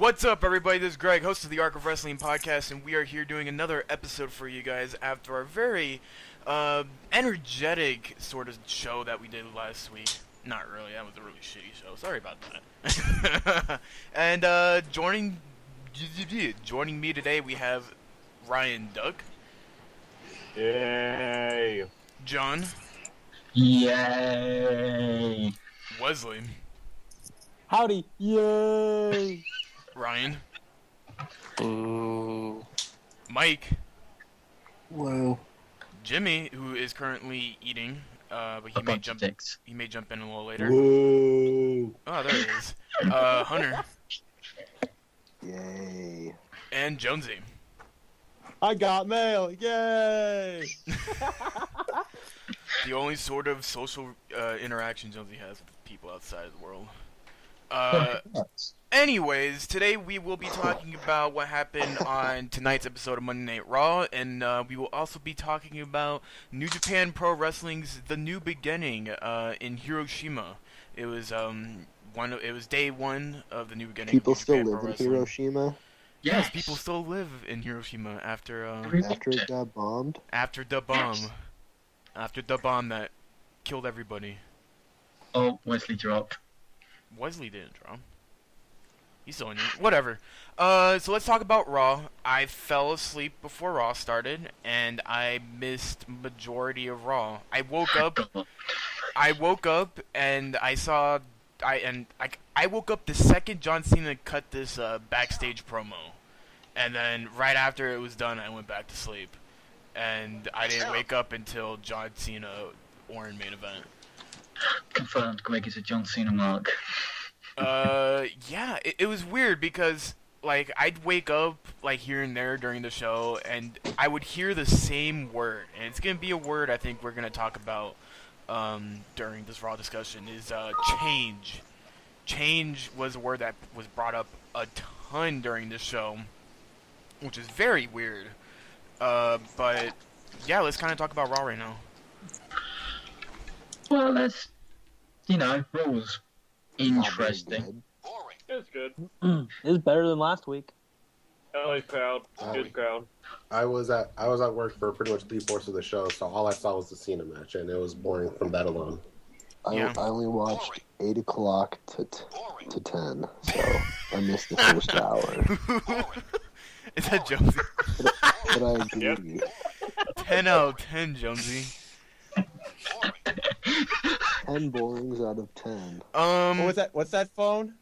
What's up, everybody? This is Greg, host of the Arc of Wrestling podcast, and we are here doing another episode for you guys after our very energetic sort of show that we did last week. Not really, that was a really shitty show. Sorry about that. And joining me today, we have Ryan Duck. Yay! John. Yay! Wesley. Howdy! Yay! Ryan. Ooh. Mike. Whoa. Jimmy, who is currently eating, but he may jump in a little later. Whoa! Oh, there he is. Hunter. Yay. And Jonesy. I got mail! Yay! The only sort of social interaction Jonesy has with people outside of the world. Anyways, today we will be talking about what happened on tonight's episode of Monday Night Raw, and we will also be talking about New Japan Pro Wrestling's The New Beginning in Hiroshima. It was day one of the New Beginning. People of New still Japan live Pro in Wrestling. Hiroshima? Yes, people still live in Hiroshima after After it got bombed? after the bomb. After the bomb that killed everybody. Oh, Wesley dropped. Wesley didn't drop. He's still in here. Whatever. So let's talk about Raw. I fell asleep before Raw started, and I missed majority of Raw. I woke up and I saw I woke up the second John Cena cut this backstage promo. And then right after it was done, I went back to sleep. And I didn't wake up until John Cena Orton main event. Confirmed, Greg is a John Cena mark. Yeah, it was weird because, like, I'd wake up, like, here and there during the show, and I would hear the same word. And it's gonna be a word I think we're gonna talk about, during this Raw discussion, is, change. Change was a word that was brought up a ton during this show, which is very weird. But, yeah, let's kind of talk about Raw right now. Well, that's, Raw was interesting. It's good. It's better than last week. LA crowd. Good crowd. I was at work for pretty much 3/4 of the show, so all I saw was the Cena match, and it was boring from that alone. Yeah. I only watched 8 o'clock to 10, so I missed the first hour. Is that Jonesy? But I agree. Yep. 10 out of 10, Jonesy. 10 borings out of 10. What was that? What's that phone?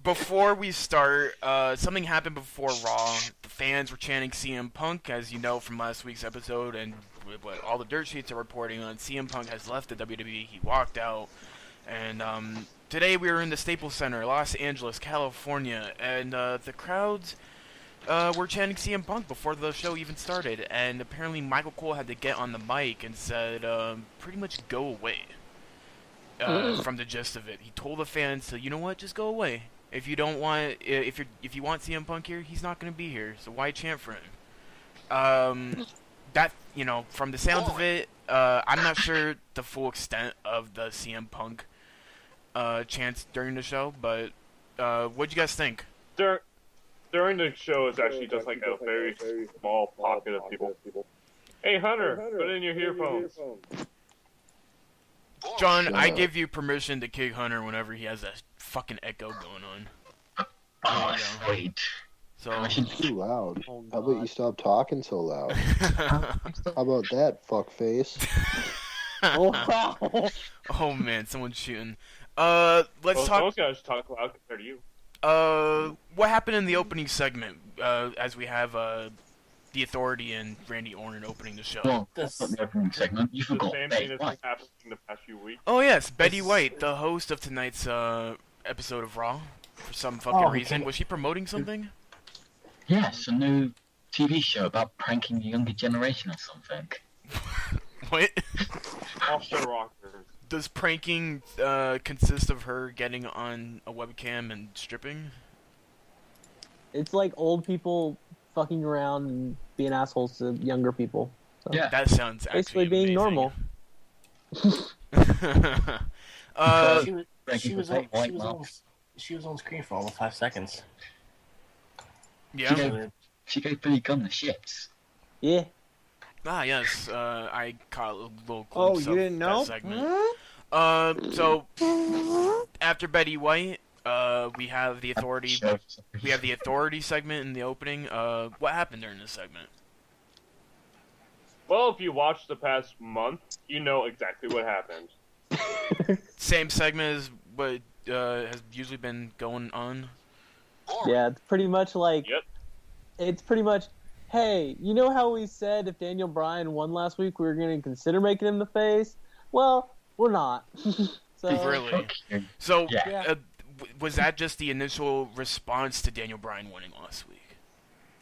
Before we start, something happened before Raw. The fans were chanting CM Punk, as you know from last week's episode, and what all the dirt sheets are reporting on. CM Punk has left the WWE. He walked out, and today we were in the Staples Center, Los Angeles, California, and the crowds were chanting CM Punk before the show even started, and apparently Michael Cole had to get on the mic and said, pretty much go away. From the gist of it, he told the fans to, you know what, just go away. If you don't want, if you want CM Punk here, he's not going to be here. So why chant for him? That, from the sounds of it, I'm not sure the full extent of the CM Punk chants during the show, but what'd you guys think? During the show, it's actually just like a very small pocket of people. Hey, Hunter, put in your earphones. John, I give you permission to kick Hunter whenever he has that fucking echo going on. Oh, sweet. So, Too loud. How about you stop talking so loud? How about that, fuckface? oh man, someone's shooting. Let's talk. Those guys talk loud compared to you. What happened in the opening segment? As we have the Authority and Randy Orton opening the show. Well, that's not the opening segment. You The forgot same Betty thing that's White. happened in the past few weeks. Oh yes, Betty White, the host of tonight's episode of Raw. For some fucking reason, was she promoting something? Yes, a new TV show about pranking the younger generation or something. What? Offshore rockers. Does pranking consist of her getting on a webcam and stripping? It's like old people fucking around and being assholes to younger people. So. Yeah. That sounds actually Basically being amazing. normal. She was Frankie was was on, white mark. she was on screen for almost 5 seconds. Yeah. She gave Billy Gunn the shits. Yeah. Ah, yes. I caught a little glimpse Oh, of you didn't know? that segment. So after Betty White, we have the authority. We have the authority segment in the opening. What happened during this segment? Well, if you watched the past month, you know exactly what happened. Same segment as what has usually been going on. Yeah, it's pretty much like. Yep. It's pretty much, hey, you know how we said if Daniel Bryan won last week, we were going to consider making him the face? Well, we're not. So, Really? So, Yeah. was that just the initial response to Daniel Bryan winning last week?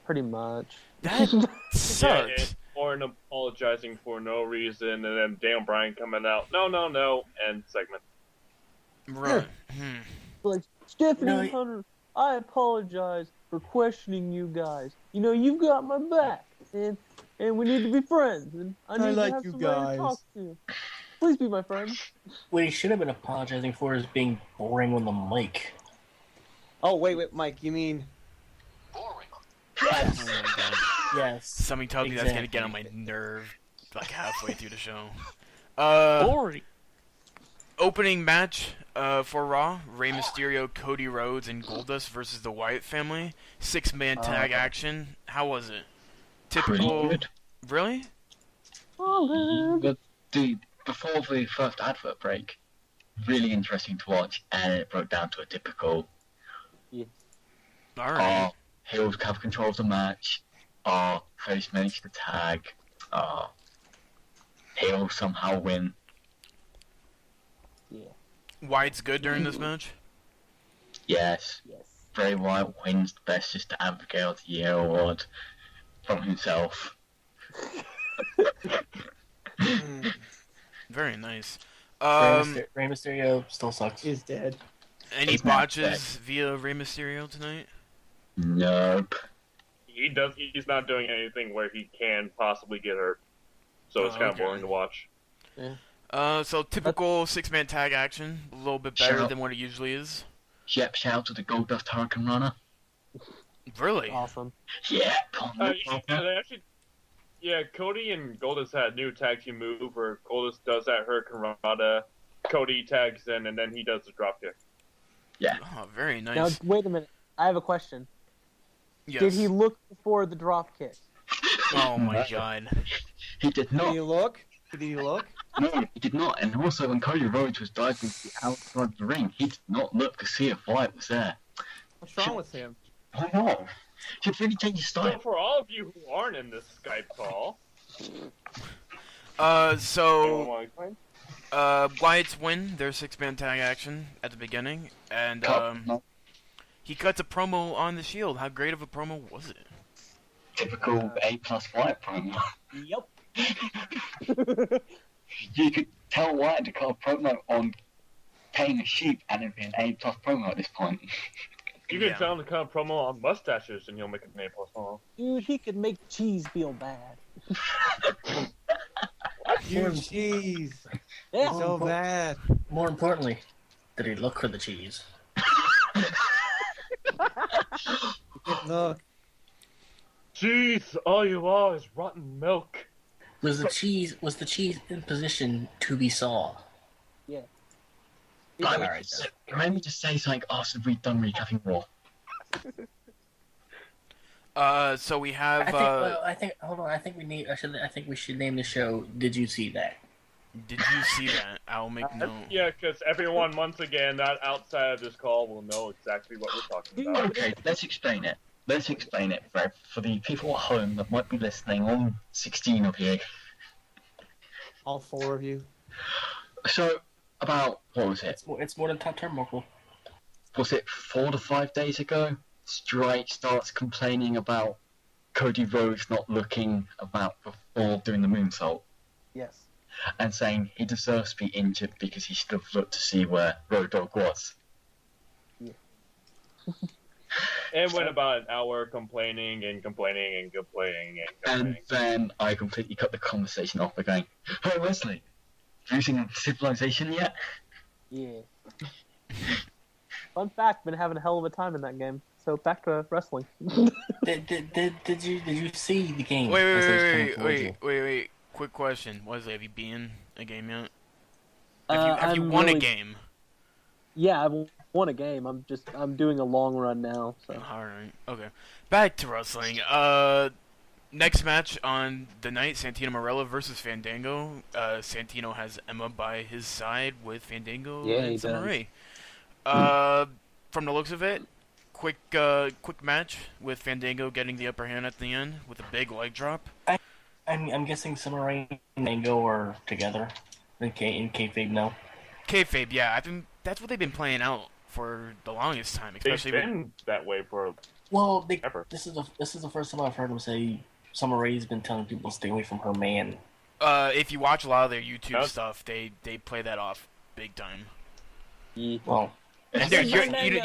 pretty much. That Yeah, sucks. and Orton apologizing for no reason, and then Daniel Bryan coming out, no, end segment. Right. Like, Stephanie No, Hunter, I apologize for questioning you guys. You know, you've got my back, and we need to be friends, and I need like to have you somebody guys. to talk to. Please be my friend. What he should have been apologizing for is being boring on the mic. Oh, wait, Mike, you mean... Yes. Oh my god. Yes. Something tells me that's gonna get on my Exactly. nerve like halfway through the show. Boring. Opening match for Raw: Rey Mysterio, Cody Rhodes, and Goldust versus the Wyatt family. 6-man tag action. How was it? Pretty Typical. good. Really? But before the first advert break, really interesting to watch, and it broke down to a typical Alright. heels have control of the match, face managed the tag, heels somehow win. Yeah. Wyatt's good during this match? Yes, Yes. Bray Wyatt wins the Best Sister Abigail of the Year award from himself. Very nice. Rey Mysterio still sucks. Is dead. Any He's not botches via Rey Mysterio tonight? Nope. He's not doing anything where he can possibly get hurt. So it's Oh, kind of okay. boring to watch. So typical 6-man tag action. A little bit better Shout- than what it usually is. Yep, shout out to the Goldust Hurricane Runner. Really? Awesome. Yeah, They actually, yeah, Cody and Goldust had a new tag team move where Goldust does that Hurricane Rana, Cody tags in, and then he does the dropkick. Oh, very nice. Now, wait a minute. I have a question. Yes. Did he look before the drop kick? Oh my god. He did Did not. he look? Did he look? No, he did not. And also, when Cody Rhodes was diving to the outside of the ring, he did not look to see if Wyatt was there. What's wrong with him? I know. Should really change his So style. for all of you who aren't in this Skype call, So anyone want to explain? Wyatt's win their 6-man tag action at the beginning, and he cuts a promo on the Shield. How great of a promo was it? Typical A+ Wyatt promo. Yep. You could tell Wyatt to cut a promo on paying a sheep, and it'd be an A+ promo at this point. You can Yeah. tell him to cut a promo on mustaches, and he'll make it an A+ promo. Dude, he could make cheese feel bad. You cheese. Yeah. So bad. More importantly, did he look for the cheese? Look. Jeez, all you are is rotten milk. Was the cheese in position to be saw? Yeah. Let me just say something after we've done recapping Raw. So we have. I think we should name the show. Did you see that? Did you see that? I'll make note. Yeah, because everyone, once again, not outside of this call, will know exactly what we're talking about. Okay, let's explain it. Let's explain it for the people at home that might be listening, all 16 of you. All 4 of you. So, about, what was it? It's more than top turnbuckle. Was it 4 to 5 days ago? Strike starts complaining about Cody Rhodes not looking about before doing the moonsault, Yes. and saying he deserves to be injured because he should have looked to see where Road Dogg was. And went about an hour complaining and complaining and complaining and complaining. And then I completely cut the conversation off by going, "Hey Wesley, have you seen Civilization yet?" Yeah. Fun fact, been having a hell of a time in that game. So back to wrestling. Did you see the game? Wait, as it was coming wait, towards wait, you? wait, wait. Quick question. Wesley, have you beaten a game yet? Uh, Have you I'm won a really- game? Yeah, I've won a game. I'm doing a long run now. So Alright, okay. Back to wrestling. Next match on the night, Santino Marella versus Fandango. Santino has Emma by his side with Fandango Yeah, he and Summer does. Rae. From the looks of it, quick match with Fandango getting the upper hand at the end with a big leg drop. I'm guessing Summer Rae and Mango are together in kayfabe now. Kayfabe, yeah, I think that's what they've been playing out for the longest time, They've especially been that way for Well, ever. this is the first time I've heard him say Summer Rae's been telling people to stay away from her man. if you watch a lot of their YouTube Yep. stuff, they play that off big time. yeah. Well, And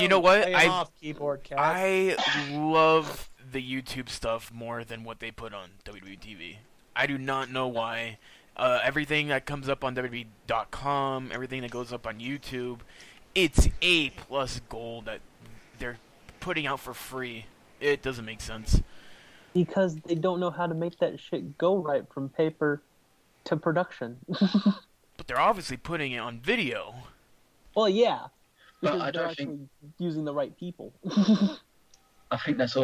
you know what? Lay it off, keyboard cat. I love the YouTube stuff more than what they put on WWE TV. I do not know why. Everything that comes up on WWE.com, everything that goes up on YouTube, it's A+ gold that they're putting out for free. It doesn't make sense. Because they don't know how to make that shit go right from paper to production. But they're obviously putting it on video. Well, yeah. But Because I they're don't actually think- using the right people. I think there's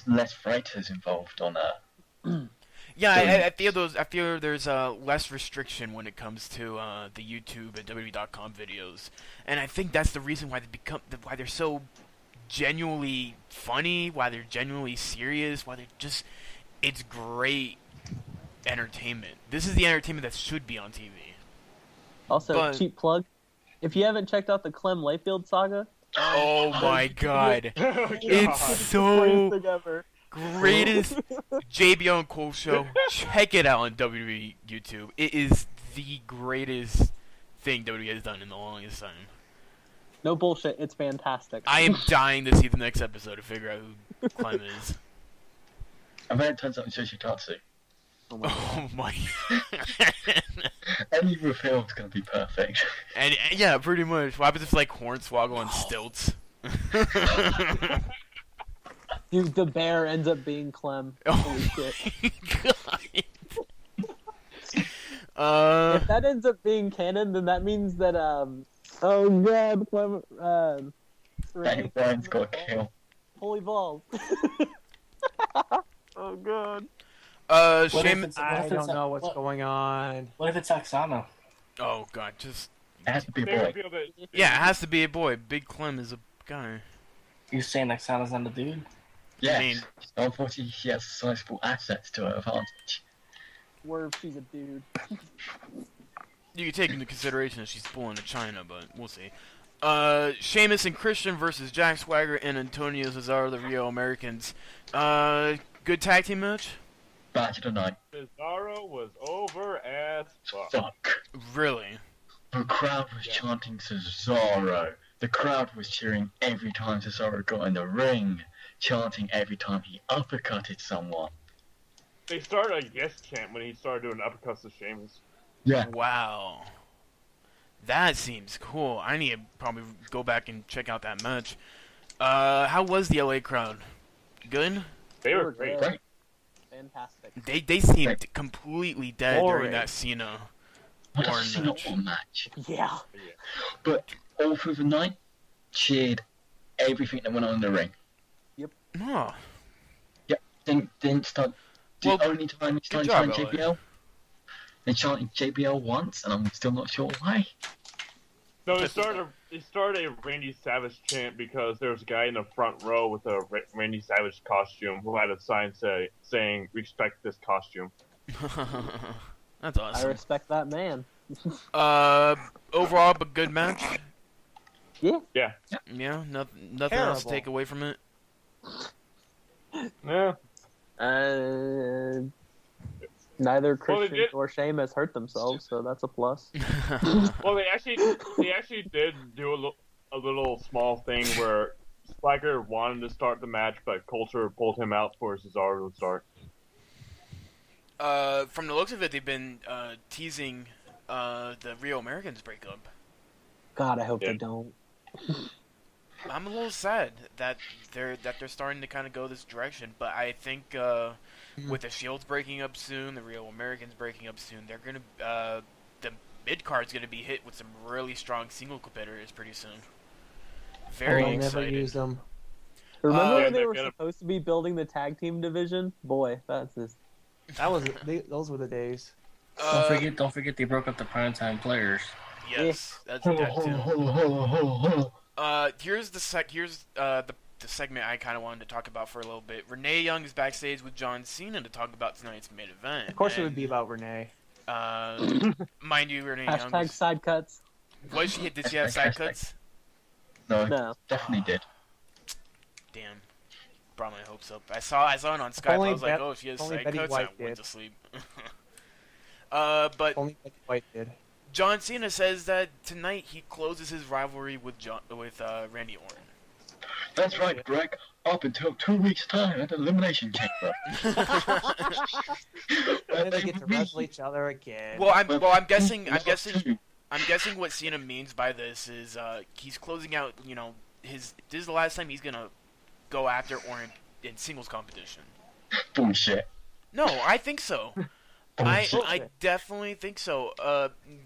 less writers involved on Yeah, Don't- I feel there's less restriction when it comes to the YouTube and WWE.com videos, and I think that's the reason why why they're so genuinely funny, why they're genuinely serious, why they're just it's great entertainment. This is the entertainment that should be on TV. Also, But- cheap plug. If you haven't checked out the Clem Layfield saga, Oh my god, Oh, it's God. so greatest thing ever. greatest JBL and Cole show. Check it out on WWE YouTube. It is the greatest thing WWE has done in the longest time. No bullshit, it's fantastic. I am dying to see the next episode to figure out who Clem is. and then it turns out it's Yoshitatsu. Oh my God. Oh my. Any reveal is going to be perfect. And yeah, pretty much. What happens if like Hornswoggle on stilts? Dude, the bear ends up being Clem. Holy Oh shit. my god. If that ends up being canon, then that means that, oh god, Clem, Daniel Bryan's got a kill. Holy balls. Oh god. what if Shame. it's, I don't know what's going on. What if it's Oksana? Oh god, just It has to be a They boy. revealed that- yeah, it has to be a boy. Big Clem is a guy. You saying Oksana's not a dude? Yes. mean- Unfortunately, she has sizable assets to her advantage. Word, she's a dude. You can take into consideration that she's pulling to China, but we'll see. Sheamus and Christian versus Jack Swagger and Antonio Cesaro, the Rio Americans. Good tag team match? Match of the night. Cesaro was over as fuck. Fuck. Really? The crowd was Yeah. chanting Cesaro. The crowd was cheering every time Cesaro got in the ring, chanting every time he uppercutted someone. They started a yes chant when he started doing uppercuts to Sheamus. Yeah. Wow. That seems cool. I need to probably go back and check out that match. How was the LA crowd? Good? They They were were great. good. Great. Fantastic. They seemed completely dead Boring. during that Cena. What a Warren phenomenal match. Yeah. But all through the night, cheered everything that went on in the ring. Oh. Didn't start. The Well, only time they started job, chanting JBL, they chanted JBL once, and I'm still not sure why. No, they started a Randy Savage chant because there was a guy in the front row with a Randy Savage costume who had a sign saying "Respect this costume." That's I awesome. respect that man. Overall, but good match. Yeah. Yeah, Yeah, nothing else to Terrible. take away from it. yeah. Neither Well, they Christian did- nor Sheamus hurt themselves, so that's a plus. Well, they actually did do a little small thing where Swagger wanted to start the match, but Coulter pulled him out for Cesaro to start. From the looks of it, they've been teasing the Rio Americans breakup. God, I hope Yeah. they don't. I'm a little sad that they're starting to kind of go this direction, but I think with the Shields breaking up soon, the Real Americans breaking up soon, they're gonna the mid card's gonna be hit with some really strong single competitors pretty soon. Very I'll never excited. use them. Remember Yeah, when they they're were gonna- supposed to be building the tag team division? Boy, that's just... Those were the days. Don't forget they broke up the primetime players. Yes, that's that too. Here's the segment I kind of wanted to talk about for a little bit. Renee Young is backstage with John Cena to talk about tonight's main event. Of course, it and, would be about Renee. mind you, Renee Young. Hashtag side cuts. Did she have side cuts? No, No. definitely did. Damn. Brought my hopes up. I saw it on Skype. Only I was like, Bet- oh, she has only side Betty cuts. White I went did. to sleep. But Only Betty White did. John Cena says that tonight he closes his rivalry with Randy Orton. That's right, Greg. Up until 2 weeks' time at the Elimination Chamber. And they get to wrestle each other again. Well, I'm guessing Two. what Cena means by this is he's closing out. This is the last time he's gonna go after Orton in singles competition. Bullshit. No, I think so. I Bullshit. definitely think so.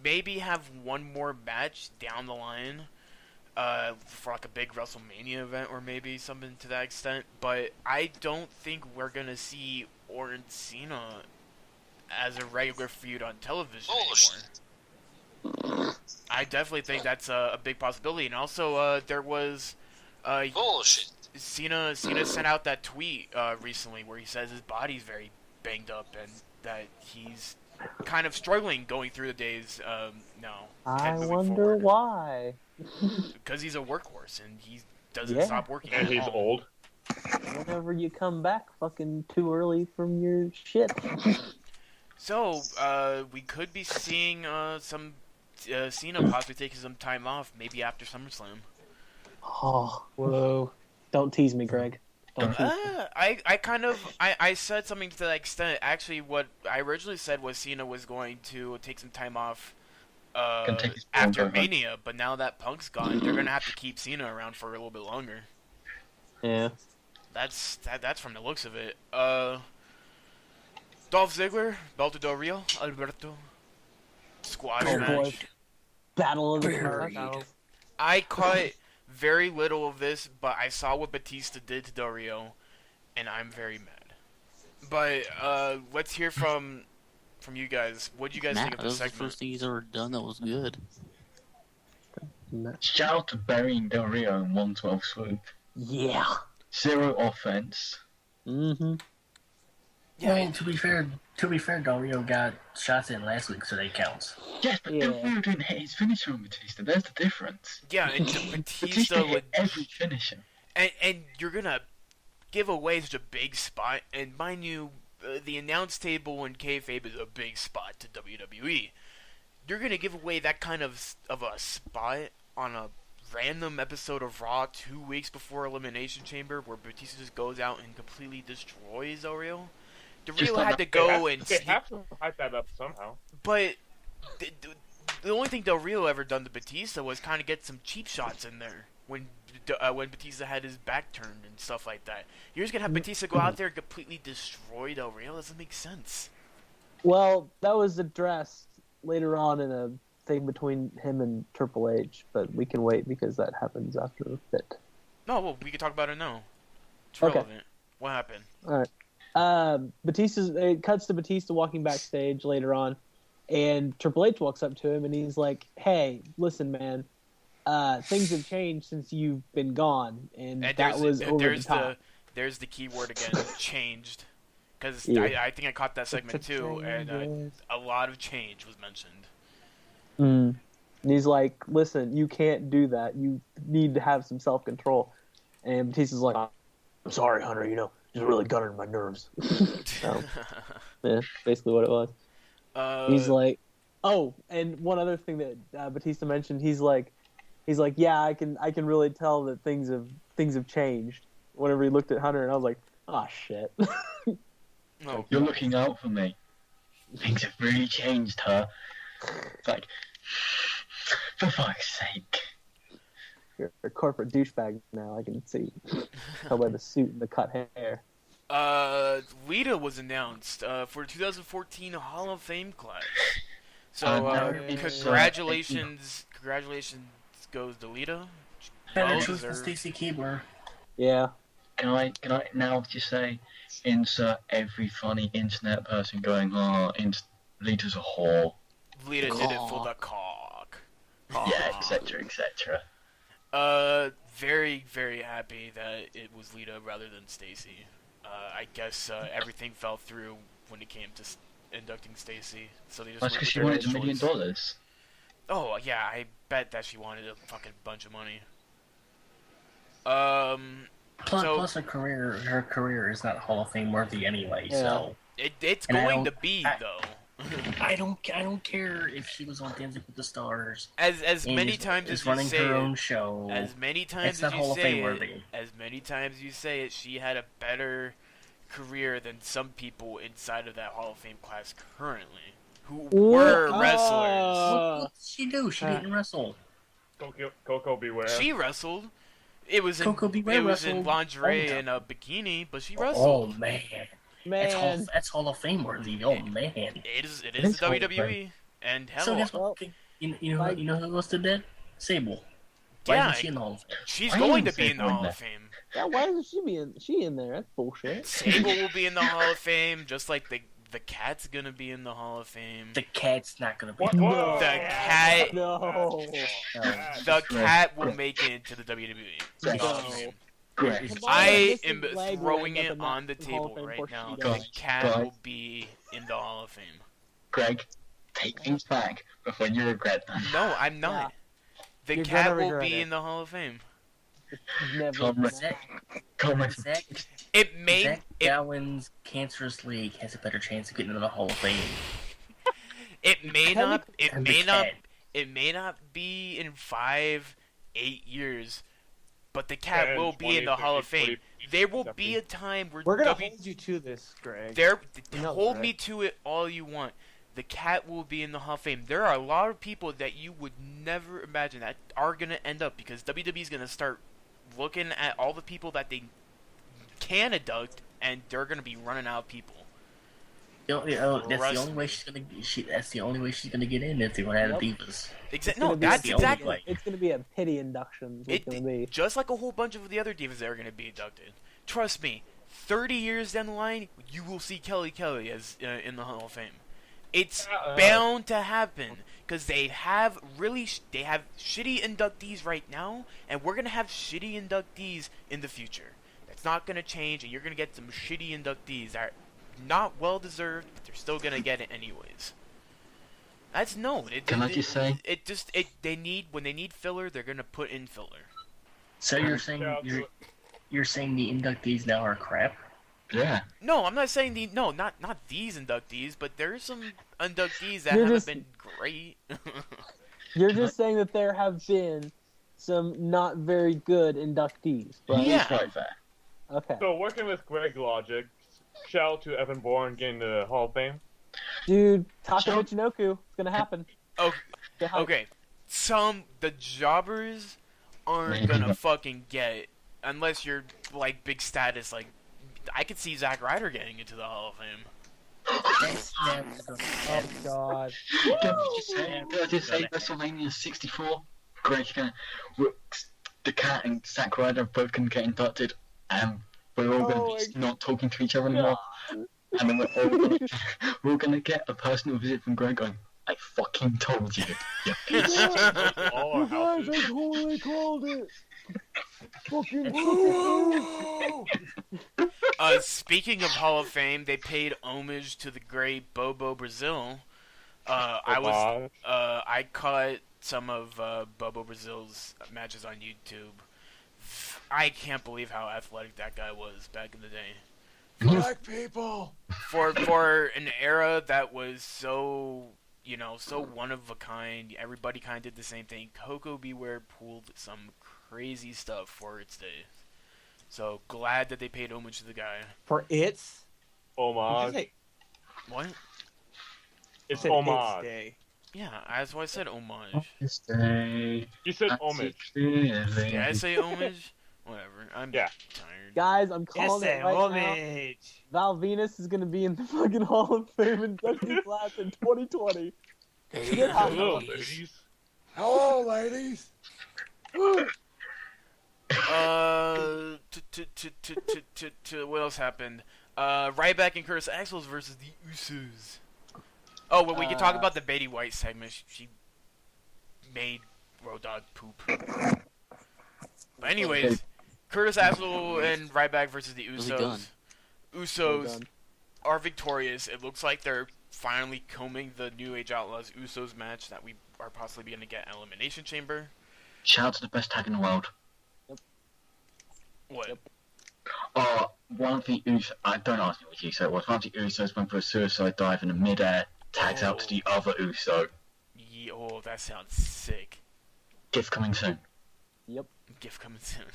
Maybe have one more match down the line, for like a big WrestleMania event or maybe something to that extent. But I don't think we're gonna see Orton Cena as a regular feud on television anymore. I definitely think that's a big possibility. And also, there was Bullshit. Cena sent out that tweet recently where he says his body's very banged up and that he's kind of struggling going through the days now. I moving wonder forward. why. Because he's a workhorse and he doesn't Yeah. stop working. And at he's all. old. Whenever you come back fucking too early from your shit. So we could be seeing some Cena possibly taking some time off, maybe after SummerSlam. Oh, Whoa. don't tease me, Greg. Don't tease me. I said something to that extent. Actually, what I originally said was Cena was going to take some time off Can take his after time. Mania, but now that Punk's gone, they're gonna have to keep Cena around for a little bit longer. Yeah. That's from the looks of it. Dolph Ziggler, Belto Del Rio, Alberto, squash Oh match. boy. Battle of the Buried. Cartels. I caught very little of this, but I saw what Batista did to Del Rio, and I'm very mad. But let's hear from you guys. What do you guys think of That this was the segment? first thing he's ever done that was good. Shout out to burying Del Rio in 112 swoop. Yeah. Zero offense. Mm-hmm. Yeah, I mean, to be fair, Del Rio got shots in last week, so that counts. Yes, but Yeah. Del Rio didn't hit his finisher on Batista. There's the difference. Yeah, and Batista Batista hit would, every finisher. and you're gonna give away such a big spot. And mind you, the announce table in kayfabe is a big spot to WWE. You're gonna give away that kind of a spot on a random episode of Raw 2 weeks before Elimination Chamber, where Batista just goes out and completely destroys Del Rio. Del Just Rio like had to go and They have to hype that up somehow. but the only thing Del Rio ever done to Batista was kind of get some cheap shots in there when Batista had his back turned and stuff like that. You're just gonna have Batista go out there and completely destroy Del Rio? That doesn't make sense. Well, that was addressed later on in a thing between him and Triple H, but we can wait because that happens after a bit. No, well, we can talk about it now. It's Okay. relevant. What happened? All right. It cuts to Batista walking backstage later on, and Triple H walks up to him and he's like, "Hey, listen, man, things have changed since you've been gone, and that was over the top." There's the key word again, changed. Because Yeah. I think I caught that segment too, and a lot of change was mentioned. And he's like, "Listen, you can't do that. You need to have some self-control." And Batista's like, "I'm sorry, Hunter. Just really gutted my nerves." So, yeah, basically what it was. He's like, oh, and one other thing that Batista mentioned, he's like, yeah, I can really tell that things have changed. Whenever he looked at Hunter, and I was like, oh shit. No. You're looking out for me. Things have really changed, huh? It's like, For fuck's sake. You're a corporate douchebag now, I can see. Tell by the suit and the cut hair. Lita was announced for 2014 Hall of Fame class. So, congratulations goes to Lita. Better choose than Stacy Keibler. Yeah. Can I now just say, insert every funny internet person going, Lita's a whore. Lita did it for the cock. Yeah, etc., etc. Very, very happy that it was Lita rather than Stacy. I guess everything fell through when it came to inducting Stacy. So they just That's because she wanted $1 million. Oh yeah, I bet that she wanted a fucking bunch of money. Plus her career is not Hall of Fame worthy anyway. Yeah. So it's going to be though. I don't care if she was on Dancing with the Stars. As many times as you running say her it, own show. as many times as you say it, as many times you say it, she had a better career than some people inside of that Hall of Fame class currently, who were wrestlers. What did she do? She didn't wrestle. Coco Beware. She wrestled. It was in Coco Beware in lingerie and a bikini, but she wrestled. Oh man. Man. That's Hall of Fame worthy. Oh man. It is WWE. And hell, So guess what? You know who else did that? Sable. Why Yeah, isn't she in the Hall of Fame? she's going to be in the Hall of Fame. Yeah, why isn't she in there? That's bullshit. Sable will be in the Hall of Fame, just like the Cat's gonna be in the Hall of Fame. The Cat's not gonna be. No. The Cat, No. the Cat will make it into the WWE. No. Greg, I am throwing it on the table right now. The Cat will be in the Hall of Fame. Greg, take things back before you regret them. No, I'm not. The You're Cat gonna will regret be it. in the Hall of Fame. Never. Zach It may. Gowen's Cancerous League has a better chance of getting into the Hall of Fame. It may not. It And may the not. Cat. It may not be in 5, 8 years, but the Cat 10, will be 20, in the Hall of 30, Fame. There will be a time where We're gonna hold you to this, Greg. You know hold that, me right? to it all you want. The Cat will be in the Hall of Fame. There are a lot of people that you would never imagine that are gonna end up because WWE is gonna start looking at all the people that they can induct, and they're gonna be running out of people. That's the only way she's gonna get in if they run out of divas. No, that's the only exactly. way. It's gonna be a pity induction. Is what it's gonna be. Just like a whole bunch of the other divas that are going to be inducted. Trust me, 30 years down the line, you will see Kelly as in the Hall of Fame. It's bound to happen because they have shitty inductees right now, and we're going to have shitty inductees in the future. That's not going to change, and you're going to get some shitty inductees that are not well deserved, but they're still going to get it anyways. That's known. Can I just say? They need when they need filler, they're gonna put in filler. So you're saying you're saying the inductees now are crap? Yeah. No, I'm not saying not these inductees, but there's some inductees that You're haven't just- been great. You're just saying that there have been some not very good inductees, right? Yeah. Right there. Okay. So working with Greg logic, shout out to Evan Bourne getting the Hall of Fame. Dude, Taka Michinoku. It's gonna happen. Okay, the jobbers aren't gonna fucking get it unless you're like big status. Like I could see Zack Ryder getting into the Hall of Fame. Oh God. Can I just say WrestleMania 64? Greg, the Cat and Zack Ryder both can get inducted, and we're all going to be not talking to each other anymore. And then we're all gonna get a personal visit from Greg going, I fucking told you, you bitch. All our houses. I totally called it. Fucking Speaking of Hall of Fame, they paid homage to the great Bobo Brazil. I caught some of Bobo Brazil's matches on YouTube. I can't believe how athletic that guy was back in the day. Black people. For an era that was so one of a kind, everybody kind of did the same thing. Coco Beware pulled some crazy stuff for its day. So glad that they paid homage to the guy. For its Homage. Did you say- What? It's said homage. Day. Yeah, that's why I said homage. You said homage. Did I say homage? Whatever. I'm tired. Guys, I'm calling it right now. Val Venus is gonna be in the fucking Hall of Fame in Dusty Class in 2020. Hello, ladies. Hello, ladies. What else happened? Ryback and Curtis Axels versus the Usos. Oh, well, we can talk about the Betty White segment. She made Road Dogg poop. But anyways, Curtis Axel and Ryback versus the Usos. Usos are victorious. It looks like they're finally combing the New Age Outlaws Usos match that we are possibly going to get at Elimination Chamber. Shout out to the best tag in the world. What? Yep. One of the Usos, don't ask me which Uso it was, one of the Usos went for a suicide dive in the mid-air, tags out to the other Uso. Yeah, oh, that sounds sick. Gift coming soon. Yep. Gift coming soon.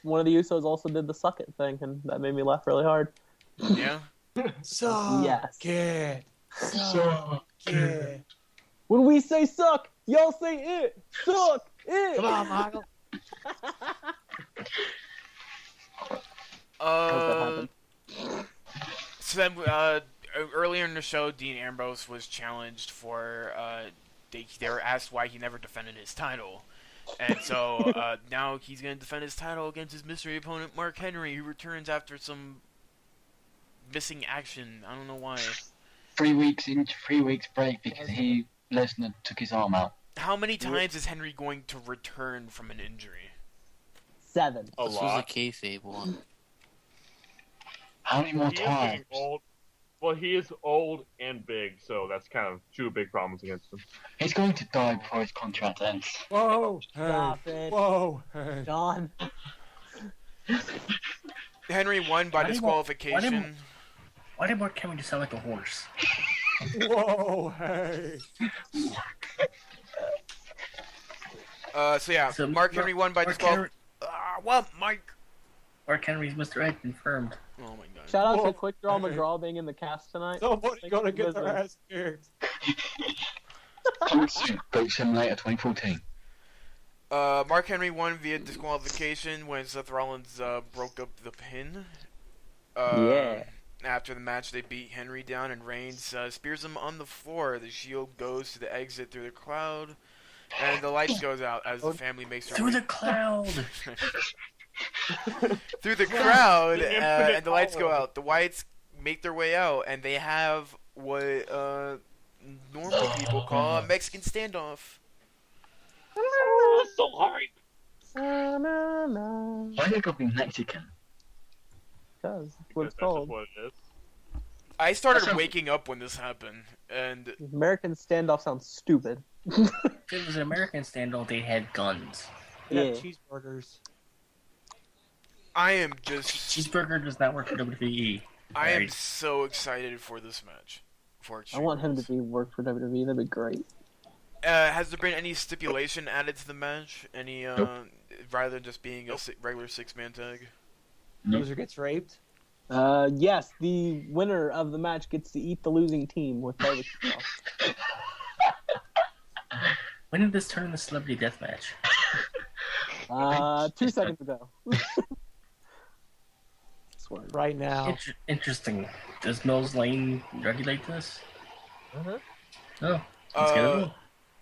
One of the Usos also did the suck it thing, and that made me laugh really hard. Yeah? Yes. Good. Suck it. When we say suck, y'all say it. Suck it. Come on, Michael. So then, earlier in the show, Dean Ambrose was challenged for, they were asked why he never defended his title. And so, now he's going to defend his title against his mystery opponent, Mark Henry, who returns after some missing action. I don't know why. 3 weeks break because Lesnar took his arm out. How many times is Henry going to return from an injury? 7. This was a kayfabe one. How many more times? Old. Well, he is old and big, so that's kind of 2 big problems against him. He's going to die before his contract ends. Whoa, Stop it. Whoa, hey. John. Henry won by disqualification. Why did Mark Henry just sound like a horse? Whoa, hey. So Mark Henry won by disqualification. What, Mike? Mark Henry's Mr. Ed confirmed. Oh my god. Shout out to Quick Draw McGraw being in the cast tonight. Somebody's gonna get their ass kicked. Goat Simulator 2014. Mark Henry won via disqualification when Seth Rollins broke up the pin. After the match, they beat Henry down, and Reigns spears him on the floor. The Shield goes to the exit through the crowd, and the lights goes out as the family makes their way Through the cloud! through the crowd, and the lights go out. The Whites make their way out, and they have what normal people call a Mexican standoff. So hard. Why did it gotta be Mexican? Because what it's called. What it is. I started waking up when this happened, and American standoff sounds stupid. If it was an American standoff, they had guns. Yeah, cheeseburgers. I am just... Cheeseburger does not work for WWE. I am so excited for this match. I want him to work for WWE. That'd be great. Has there been any stipulation added to the match? Any, rather than just being a regular 6-man tag? Loser gets raped? Yes, the winner of the match gets to eat the losing team with barbecue sauce. When did this turn into Celebrity Deathmatch? 2 seconds ago. Right now. Interesting. Does Mills Lane regulate this? Uh-huh. Oh, let's get it.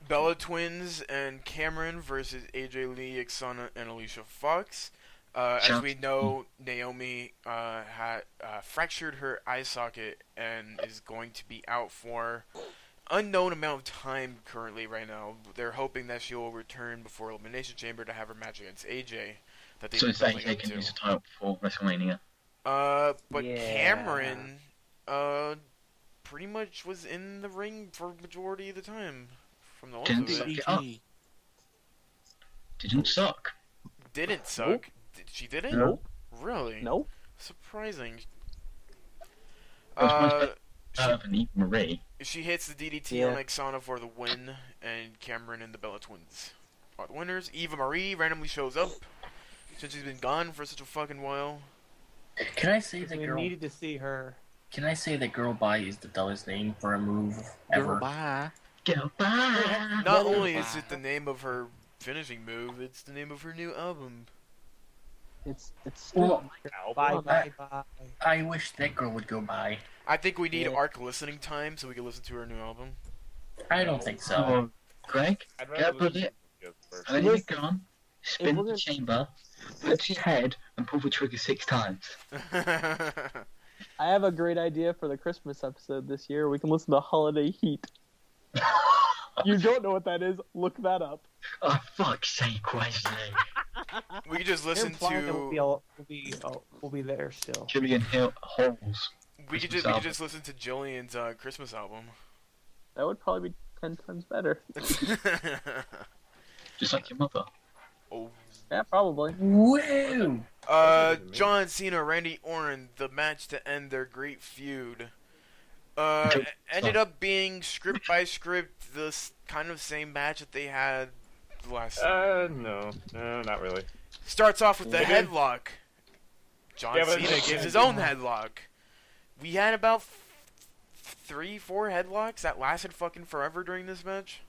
Bella Twins and Cameron versus AJ Lee, Ixana, and Alicia Fox. As we know, Naomi had fractured her eye socket and is going to be out for unknown amount of time currently right now. They're hoping that she will return before Elimination Chamber to have her match against AJ. So it's AJ can use the title before WrestleMania. But Cameron, pretty much was in the ring for majority of the time. From the looks of it. Didn't suck. Didn't suck. Nope. She didn't? Nope. Really? Nope. Surprising. Marie. She hits the DDT on Ixana for the win, and Cameron and the Bella Twins are the winners. Eva Marie randomly shows up since she's been gone for such a fucking while. Can I say the we girl? needed to see her. Can I say that Girl Bye is the dullest name for a move ever? Girl, bye. Go bye. Not only is it the name of her finishing move, it's the name of her new album. It's Well, Bye, bye, bye. I wish that girl would go by. I think we need ARC listening time so we can listen to her new album. I don't think so. Oh, Greg, I'd get rather put listen it. to it first. Let it gun, spin we're the gonna- chamber, touch your head, and pull the trigger 6 times. I have a great idea for the Christmas episode this year. We can listen to Holiday Heat. You don't know what that is? Look that up. Oh, fuck's sake, Wesley. We could just listen Implying that to. we'll be there still. Gillian Holes. We could just listen to Jillian's Christmas album. That would probably be 10 times better. Just like your mother. Oh. Yeah, probably. Woo! John Cena, Randy Orton, the match to end their great feud. Ended up being script by script the kind of same match that they had last time. No, not really. Starts off with the Yeah. headlock. John Yeah, but Cena it's- gives his own headlock. We had about 3-4 headlocks that lasted fucking forever during this match.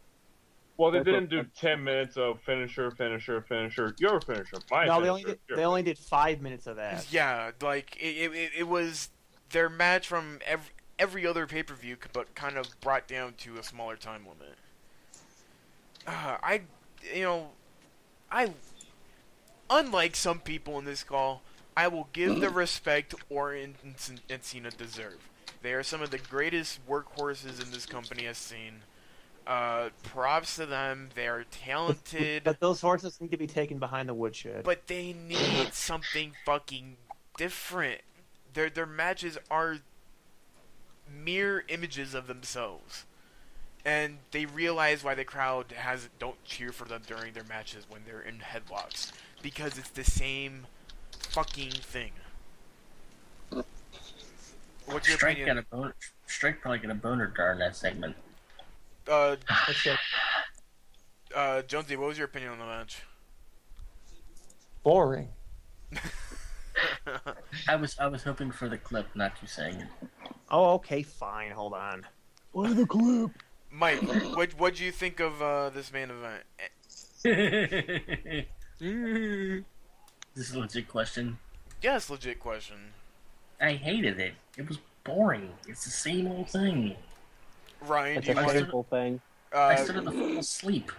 Well, they didn't do 10 minutes of finisher, your finisher, my No, finisher. they only did 5 minutes of that. Yeah, like it was their match from every other pay-per-view, but kind of brought down to a smaller time limit. Unlike some people in this call, I will give the respect Orton and Cena deserve. They are some of the greatest workhorses in this company has seen. Props to them. They are talented. But those horses need to be taken behind the woodshed. But they need something fucking different. Their matches are mere images of themselves. And they realize why the crowd don't cheer for them during their matches when they're in headlocks. Because it's the same fucking thing. What's your Strike opinion? Strike probably got a boner during that segment. Jonesy, what was your opinion on the match? Boring. I was hoping for the clip, not you saying it. Oh, okay, fine. Hold on. Play the clip. Mike, what'd you think of this main event? This is a legit question. Yes, legit question. I hated it. It was boring. It's the same old thing. Ryan, It's do a you want painful thing. I to, started to fall asleep.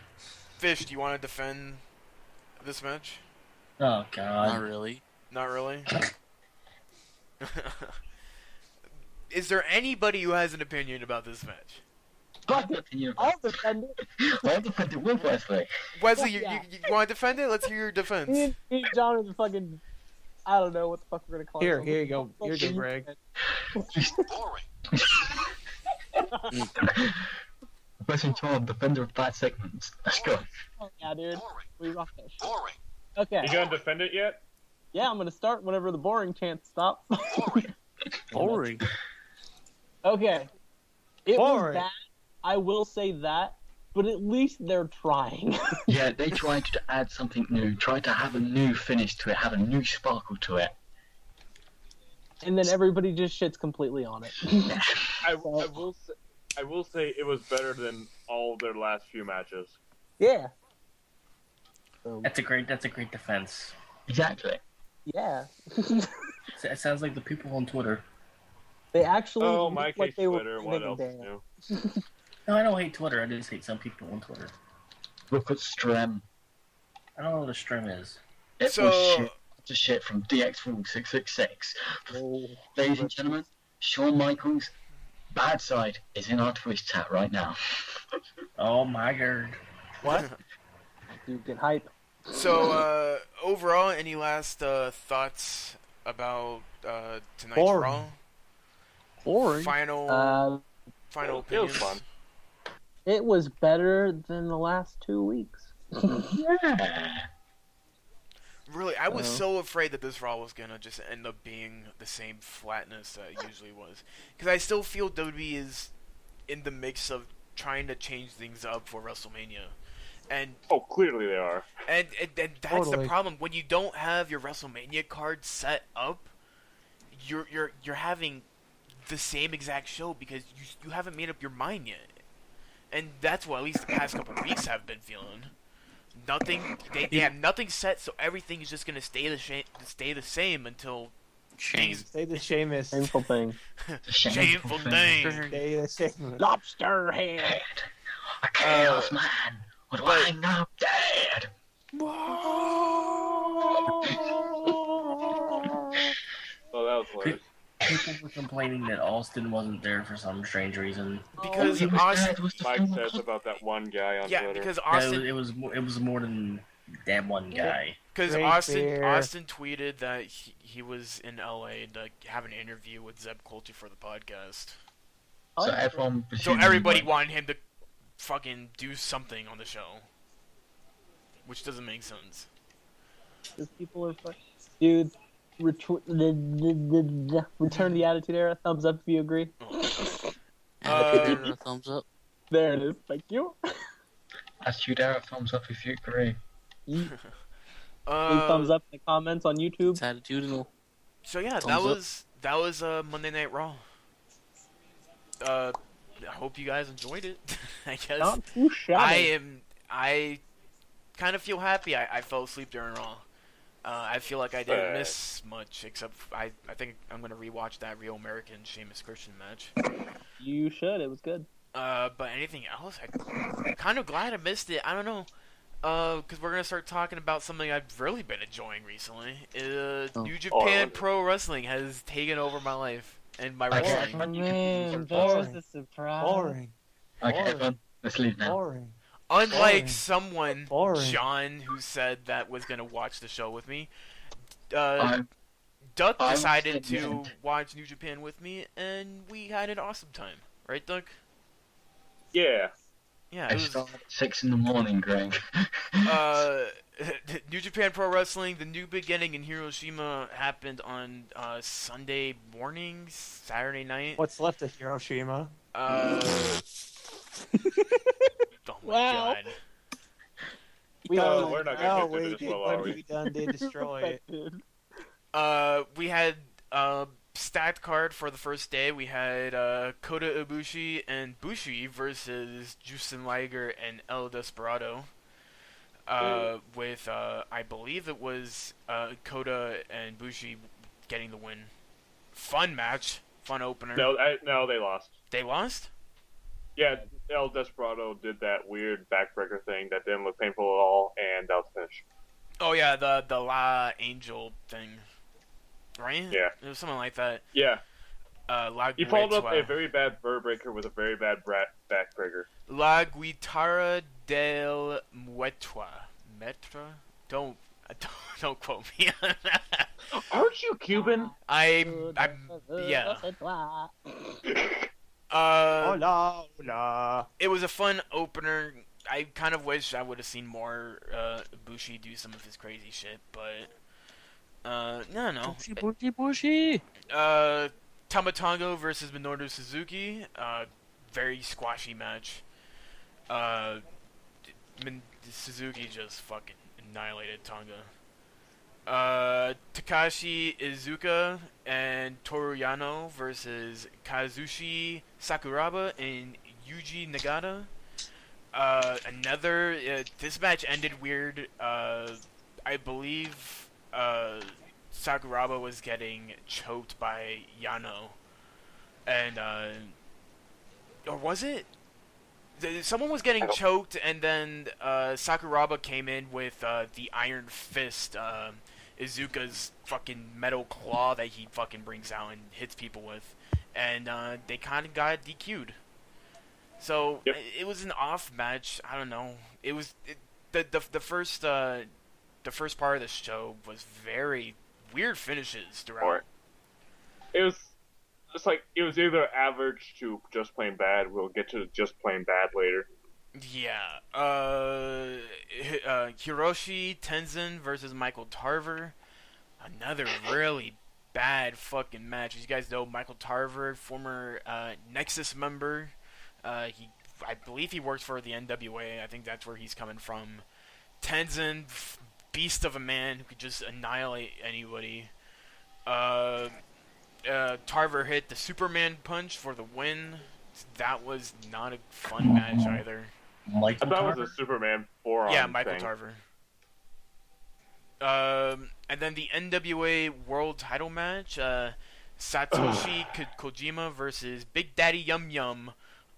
Fish, do you want to defend this match? Oh god. Not really. Not really? Is there anybody who has an opinion about this match? I'll defend it. I'll defend it with Wesley. Wesley, Yeah. you want to defend it? Let's hear your defense. Me and John are the fucking... I don't know what the fuck we're gonna call it. Here you go. Here's your Greg. Wesley John, defender of bad segments. Let's go. Oh, yeah, dude. We rock that shit. Okay. You gonna defend it yet? Yeah, I'm gonna start whenever the boring chant stops. Boring. Okay. It was Boring. bad. I will say that, but at least they're trying. Yeah, they tried to add something new, tried to have a new finish to it, have a new sparkle to it. And then everybody just shits completely on it. I will say it was better than all their last few matches. Yeah. That's a great defense. Exactly. Yeah. It sounds like the people on Twitter. They actually Oh, looked my like case they were Twitter. What living else is there. new? No, I don't hate Twitter. I just hate some people on Twitter. Look at Strem. I don't know what a stream is. It So- was shit. Just shit from DX Rule 666. Oh, Ladies and gentlemen, Shawn Michaels' bad side is in our Twitch chat right now. Oh my god. What? you get hype. So, overall, any last thoughts about tonight's Boring. Raw? Boring. Final It was opinions? fun. It was better than the last 2 weeks. Yeah. Really, I was so afraid that this Raw was gonna just end up being the same flatness that it usually was. Because I still feel WWE is in the mix of trying to change things up for WrestleMania. And Oh, clearly they are. and that's the Totally. problem. When you don't have your WrestleMania card set up, you're having the same exact show because you haven't made up your mind yet. And that's what at least the past couple weeks have been feeling. Nothing. They have nothing set, so everything is just gonna stay the same until. Shame. Say the Seamus. Shameful thing. Shameful thing. Say the Seamus. Lobster head. A chaos man would wind up dead. Oh, that was hilarious. People were complaining that Austin wasn't there for some strange reason. Because He was Austin. dead, was the Mike film says about that one guy on Yeah, Twitter. because Yeah, Austin. it was more than that one guy. Because Great Austin, beer. Austin tweeted that he was in LA to have an interview with Zeb Colty for the podcast. So everyone. So everybody wanted him to fucking do something on the show, which doesn't make sense. Because people are fucking. Dude, return the Attitude Era. Thumbs up if you agree. Thumbs up. There it is. Thank you. Attitude Era, thumbs up if you agree. Leave thumbs up in the comments on YouTube. It's attitudinal. So yeah, Thumbs up. that was Monday Night Raw. I hope you guys enjoyed it. I guess Not too shabby. I kind of feel happy. I fell asleep during Raw. I feel like I didn't miss much, except I think I'm gonna rewatch that Real American Sheamus Christian match. You should. It was good. But anything else? I'm kind of glad I missed it. I don't know. Because we're gonna start talking about something I've really been enjoying recently. New Japan Pro Wrestling has taken over my life and my wrestling. Man, that was a surprise. Boring. Okay, everyone, let's leave now. Boring. Unlike Boring. someone, Boring. John, who said that was gonna watch the show with me, I'm- Duck I was decided at the to end. watch New Japan with me, and we had an awesome time. Right, Duck? Yeah. Yeah, I it was. started at 6 in the morning, Greg. New Japan Pro Wrestling, the new beginning in Hiroshima happened on Sunday morning, Saturday night. What's left of Hiroshima? Oh my Wow. god. No, we're not gonna get we into this did well, what are we? we done to destroy it. We had stacked card for the first day. We had Kota Ibushi and Bushi versus Justin Liger and El Desperado. With I believe it was Kota and Bushi getting the win. Fun match, fun opener. No, they lost. They lost? Yeah, El Desperado did that weird backbreaker thing that didn't look painful at all, and that was the finish. Oh yeah, the La Angel thing, right? Yeah. It was something like that. Yeah. La He followed up Guitarra- a very bad backbreaker with a very bad backbreaker. La Guitarra del Muetra. Metra? Don't quote me on that. Aren't you Cuban? I'm yeah. Hola, hola. It was a fun opener. I kind of wish I would have seen more Bushi do some of his crazy shit, but no. Bushy. Tamatongo versus Minoru Suzuki. Very squashy match. Suzuki just fucking annihilated Tonga. Takashi Iizuka and Toru Yano versus Kazushi Sakuraba and Yuji Nagata. This match ended weird. I believe Sakuraba was getting choked by Yano, and or was it? Someone was getting choked, and then Sakuraba came in with the Iron Fist, Izuka's fucking metal claw that he fucking brings out and hits people with, and they kind of got DQ'd. So it was an off match. I don't know. It was the first part of the show was very weird finishes throughout. It was just like it was either average to just plain bad. We'll get to just plain bad later. Yeah. Hiroshi Tenzin versus Michael Tarver. Another really bad fucking match. As you guys know, Michael Tarver, former Nexus member. I believe he works for the NWA. I think that's where he's coming from. Tenzin, beast of a man who could just annihilate anybody. Tarver hit the Superman punch for the win. That was not a fun match either. I Michael thought it Tarver? was a Superman forearm Yeah, Michael thing. Tarver. And then the NWA World Title match, Satoshi Kojima versus Big Daddy Yum Yum,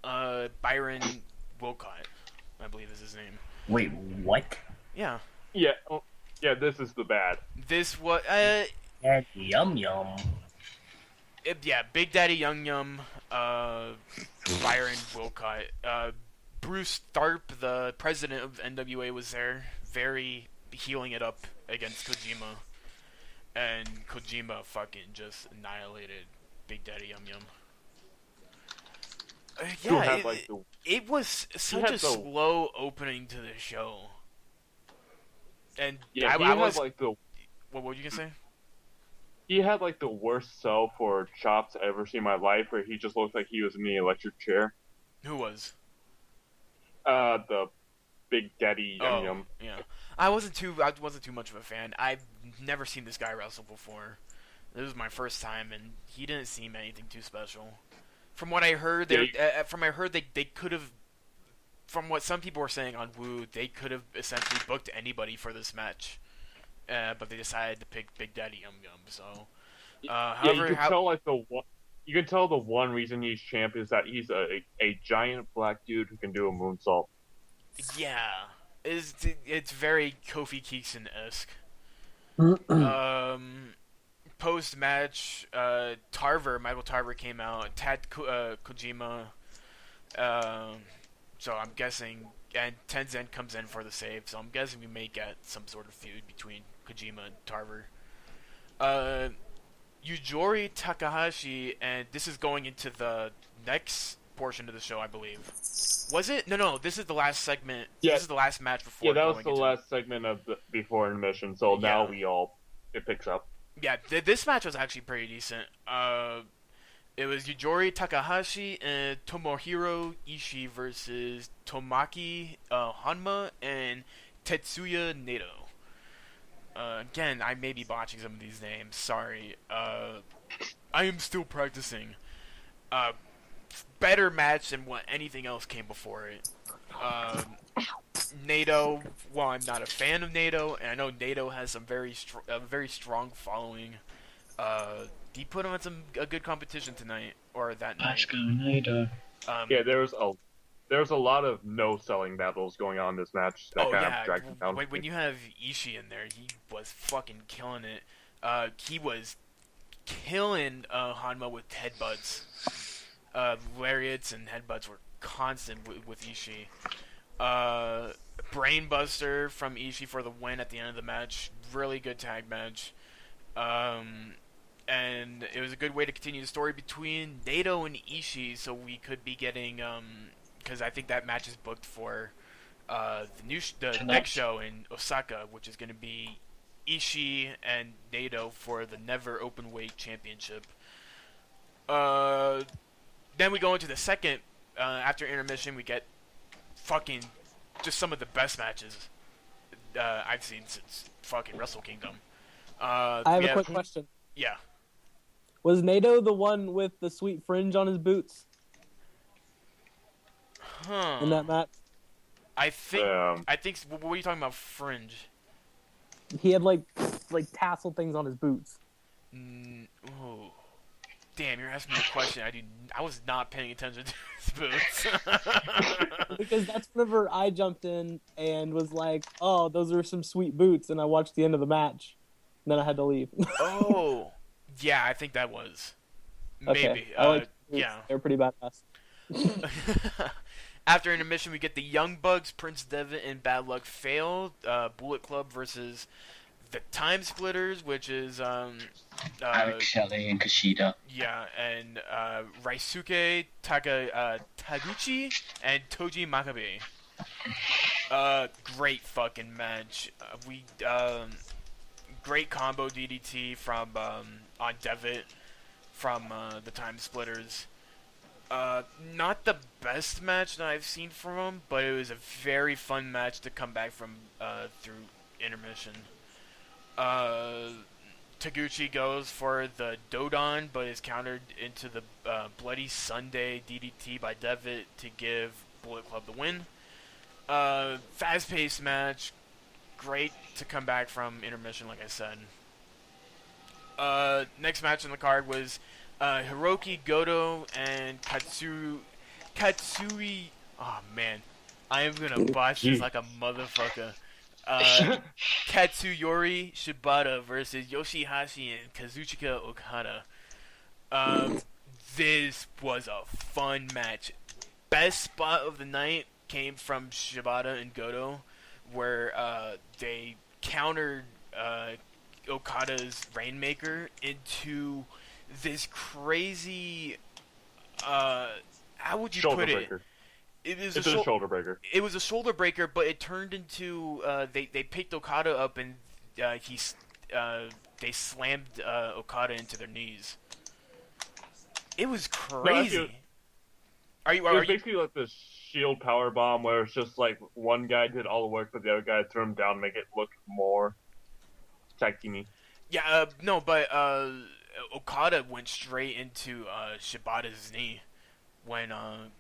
Byron Wilcott, I believe is his name. Wait, what? Yeah. Yeah, yeah. This is the bad. This was, Yum Yum. yeah, Big Daddy Yum Yum, Byron Wilcott. Bruce Tharp, the president of NWA, was there, very healing it up against Kojima. And Kojima fucking just annihilated Big Daddy Yum Yum. Who Yeah, had, like, the, it was such had a the- slow opening to the show. And yeah, I he had was... like the What were you gonna say? he had like the worst sell for chops I ever seen in my life, where he just looked like he was in the electric chair. Who was? The Big Daddy Yum Yum. Yeah. I wasn't too much of a fan. I've never seen this guy wrestle before. This was my first time, and he didn't seem anything too special. From what I heard, they could have. From what some people were saying on Woo, they could have essentially booked anybody for this match, but they decided to pick Big Daddy Yum Yum. So, however, you can tell like you can tell the one reason he's champ is that he's a giant black dude who can do a moonsault. yeah, it's very Kofi Kingston-esque. Post match, Michael Tarver came out, attacked Kojima. So I'm guessing, and Tenzin comes in for the save. So I'm guessing we may get some sort of feud between Kojima and Tarver. Yujori Takahashi, and this is going into the next portion of the show, I believe. Was it? No. This is the last segment. Yeah. This is the last match before. Yeah, that was going the into- last segment of before intermission. So now Yeah. it picks up. Yeah, this match was actually pretty decent. It was Yujori Takahashi and Tomohiro Ishii versus Tomaki Hanma and Tetsuya Nato. Again, I may be botching some of these names. Sorry. I am still practicing. Better match than what anything else came before it. Nato, well, I'm not a fan of Nato, and I know Nato has some very strong following. He put him on a good competition tonight, or that night. Let's go, Nato. Yeah, there's a lot of no selling battles going on in this match that kind of dragged it down. When you have Ishii in there, he was fucking killing it. He was killing Hanma with headbutts. Lariats and headbutts were constant with Ishii. Brainbuster from Ishii for the win at the end of the match. Really good tag match. And it was a good way to continue the story between Nato and Ishii, so we could be getting, because I think that match is booked for the next show in Osaka, which is going to be Ishii and Nato for the Never Openweight Championship. Then we go into the second, after intermission, we get fucking just some of the best matches I've seen since fucking Wrestle Kingdom. I have a quick question. Yeah. Was Nato the one with the sweet fringe on his boots Huh. in that match? I think. What are you talking about? Fringe. He had like tassel things on his boots. Oh, damn! You're asking me a question. I was not paying attention to his boots. Because that's whenever I jumped in and was like, "Oh, those are some sweet boots," and I watched the end of the match. And then I had to leave. Oh, yeah. I think that was maybe. Okay. I like boots. Yeah. They're pretty badass. After intermission, we get the Young Bucks, Prince Devitt, and Bad Luck Fail, Bullet Club versus the Time Splitters, which is Alex Shelley and Kushida. Yeah, and Raisuke Taguchi and Toji Makabe. Great fucking match. Great combo DDT from on Devitt from the Time Splitters. Not the best match that I've seen from him, but it was a very fun match to come back from through intermission. Taguchi goes for the Dodon, but is countered into the Bloody Sunday DDT by Devitt to give Bullet Club the win. Fast-paced match. Great to come back from intermission, like I said. Next match on the card was Hiroki Goto and Katsui. Oh man, I am gonna botch this like a motherfucker. Katsuyori Shibata versus Yoshihashi and Kazuchika Okada. This was a fun match. Best spot of the night came from Shibata and Goto, where they countered Okada's Rainmaker into this crazy. How would you put it? It's a shoulder breaker. It was a shoulder breaker, but it turned into they picked Okada up and they slammed Okada into their knees. It was crazy. It was basically like the Shield power bomb, where it's just like one guy did all the work, but the other guy threw him down to make it look more tag teamy. Yeah, no, but Okada went straight into Shibata's knee when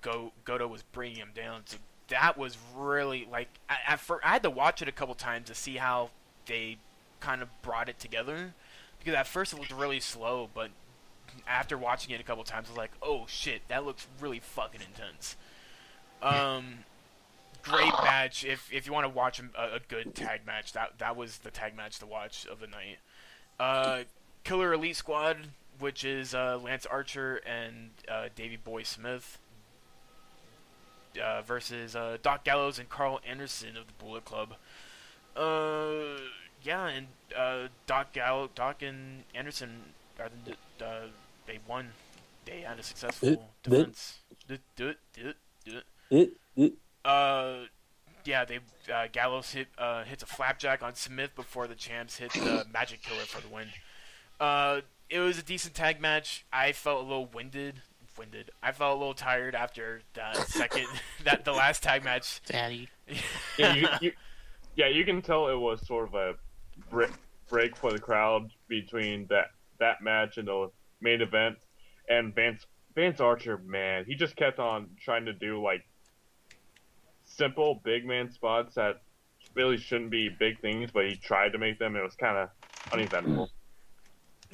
Goto was bringing him down. So that was really, like, I had to watch it a couple times to see how they kind of brought it together. Because at first it looked really slow, but after watching it a couple times, I was like, oh shit, that looks really fucking intense. Great match. If you want to watch a good tag match, that was the tag match to watch of the night. Killer Elite Squad, which is Lance Archer and Davey Boy Smith, versus Doc Gallows and Carl Anderson of the Bullet Club. Yeah, and Doc and Anderson they won. They had a successful defense. Yeah, they Gallows hits a flapjack on Smith before the champs hit the Magic Killer for the win. It was a decent tag match. I felt a little winded. I felt a little tired after that the last tag match. Daddy. Yeah, you can tell it was sort of a break for the crowd between that match and the main event. And Vance Archer, man, he just kept on trying to do like simple big man spots that really shouldn't be big things, but he tried to make them, and it was kind of uneventful.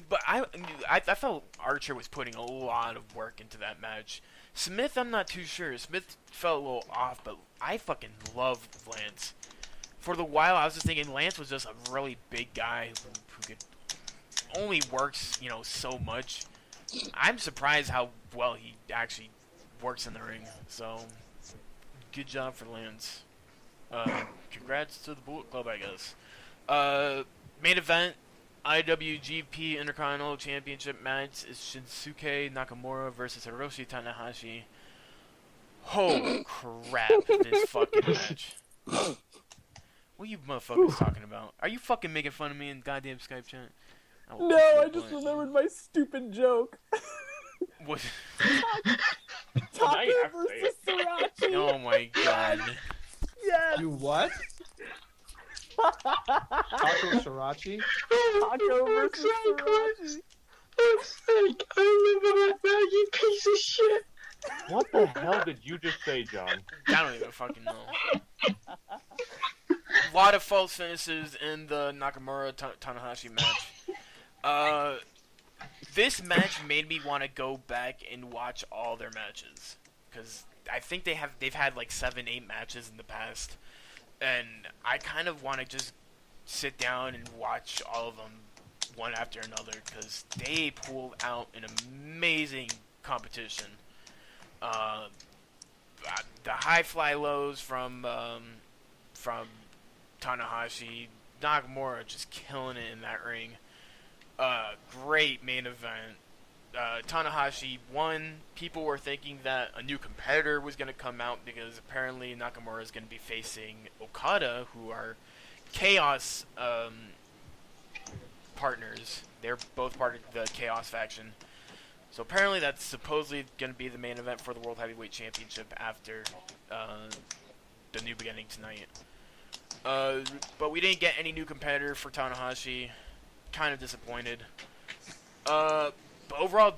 But I felt Archer was putting a lot of work into that match. Smith, I'm not too sure. Smith felt a little off, but I fucking love Lance. For the while, I was just thinking Lance was just a really big guy who could only works, so much. I'm surprised how well he actually works in the ring. So, good job for Lance. Congrats to the Bullet Club, I guess. Main event, IWGP Intercontinental Championship match is Shinsuke Nakamura versus Hiroshi Tanahashi. Holy crap, this fucking match. What are you motherfuckers talking about? Are you fucking making fun of me in goddamn Skype chat? No, I just remembered my stupid joke. What? Taco versus Sriracha. Oh my god. Yes. You what? Taco Sriracha? Taco versus Sriracha. I remember that now, you piece of shit. What the hell did you just say, John? I don't even fucking know. A lot of false finishes in the Nakamura Tanahashi match. This match made me want to go back and watch all their matches, because I think they've had like 7-8 matches in the past, and I kind of want to just sit down and watch all of them one after another, because they pulled out an amazing competition. The high fly lows from Tanahashi, Nakamura just killing it in that ring. Great main event. Tanahashi won. People were thinking that a new competitor was going to come out, because apparently Nakamura is going to be facing Okada, who are Chaos partners. They're both part of the Chaos faction. So apparently that's supposedly going to be the main event for the World Heavyweight Championship after the New Beginning tonight. But we didn't get any new competitor for Tanahashi. kind of disappointed. But overall,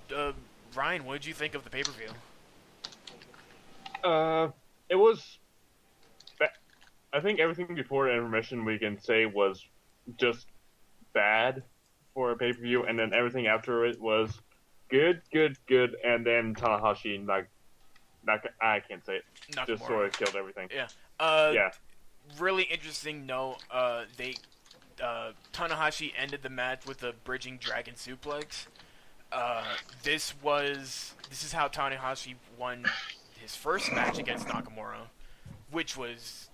Ryan, what did you think of the pay-per-view? It was. I think everything before intermission we can say was just bad for a pay-per-view, and then everything after it was good, and then Tanahashi, I can't say it, Nakamura. just sort of killed everything. Yeah. Yeah. Really interesting note. Tanahashi ended the match with a bridging dragon suplex. This is how Tanahashi won his first match against Nakamura, which was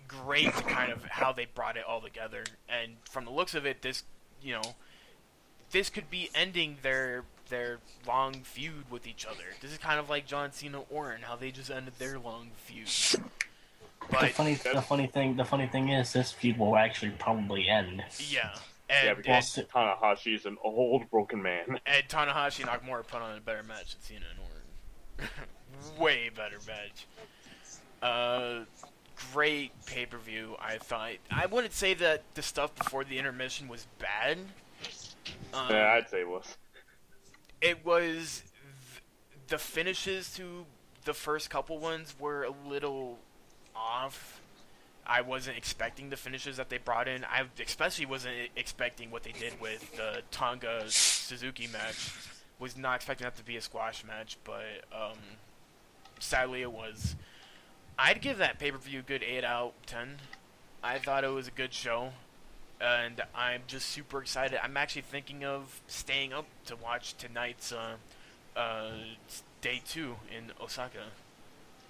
great to kind of how they brought it all together. And from the looks of it, this could be ending their long feud with each other. This is kind of like John Cena Orton, how they just ended their long feud. But The funny thing is, this feud will actually probably end. yeah. Because Tanahashi's an old broken man. And Tanahashi and Nakamura put on a better match than Cena and Orton. Way better match. Great pay-per-view, I thought. I wouldn't say that the stuff before the intermission was bad. Yeah, I'd say it was. It was... the finishes to the first couple ones were a little off. I wasn't expecting the finishes that they brought in. I especially wasn't expecting what they did with the Tonga Suzuki match. Was not expecting that to be a squash match, but sadly it was. I'd give that pay-per-view a good 8 out of 10. I thought it was a good show, and I'm just super excited. I'm actually thinking of staying up to watch tonight's day 2 in Osaka.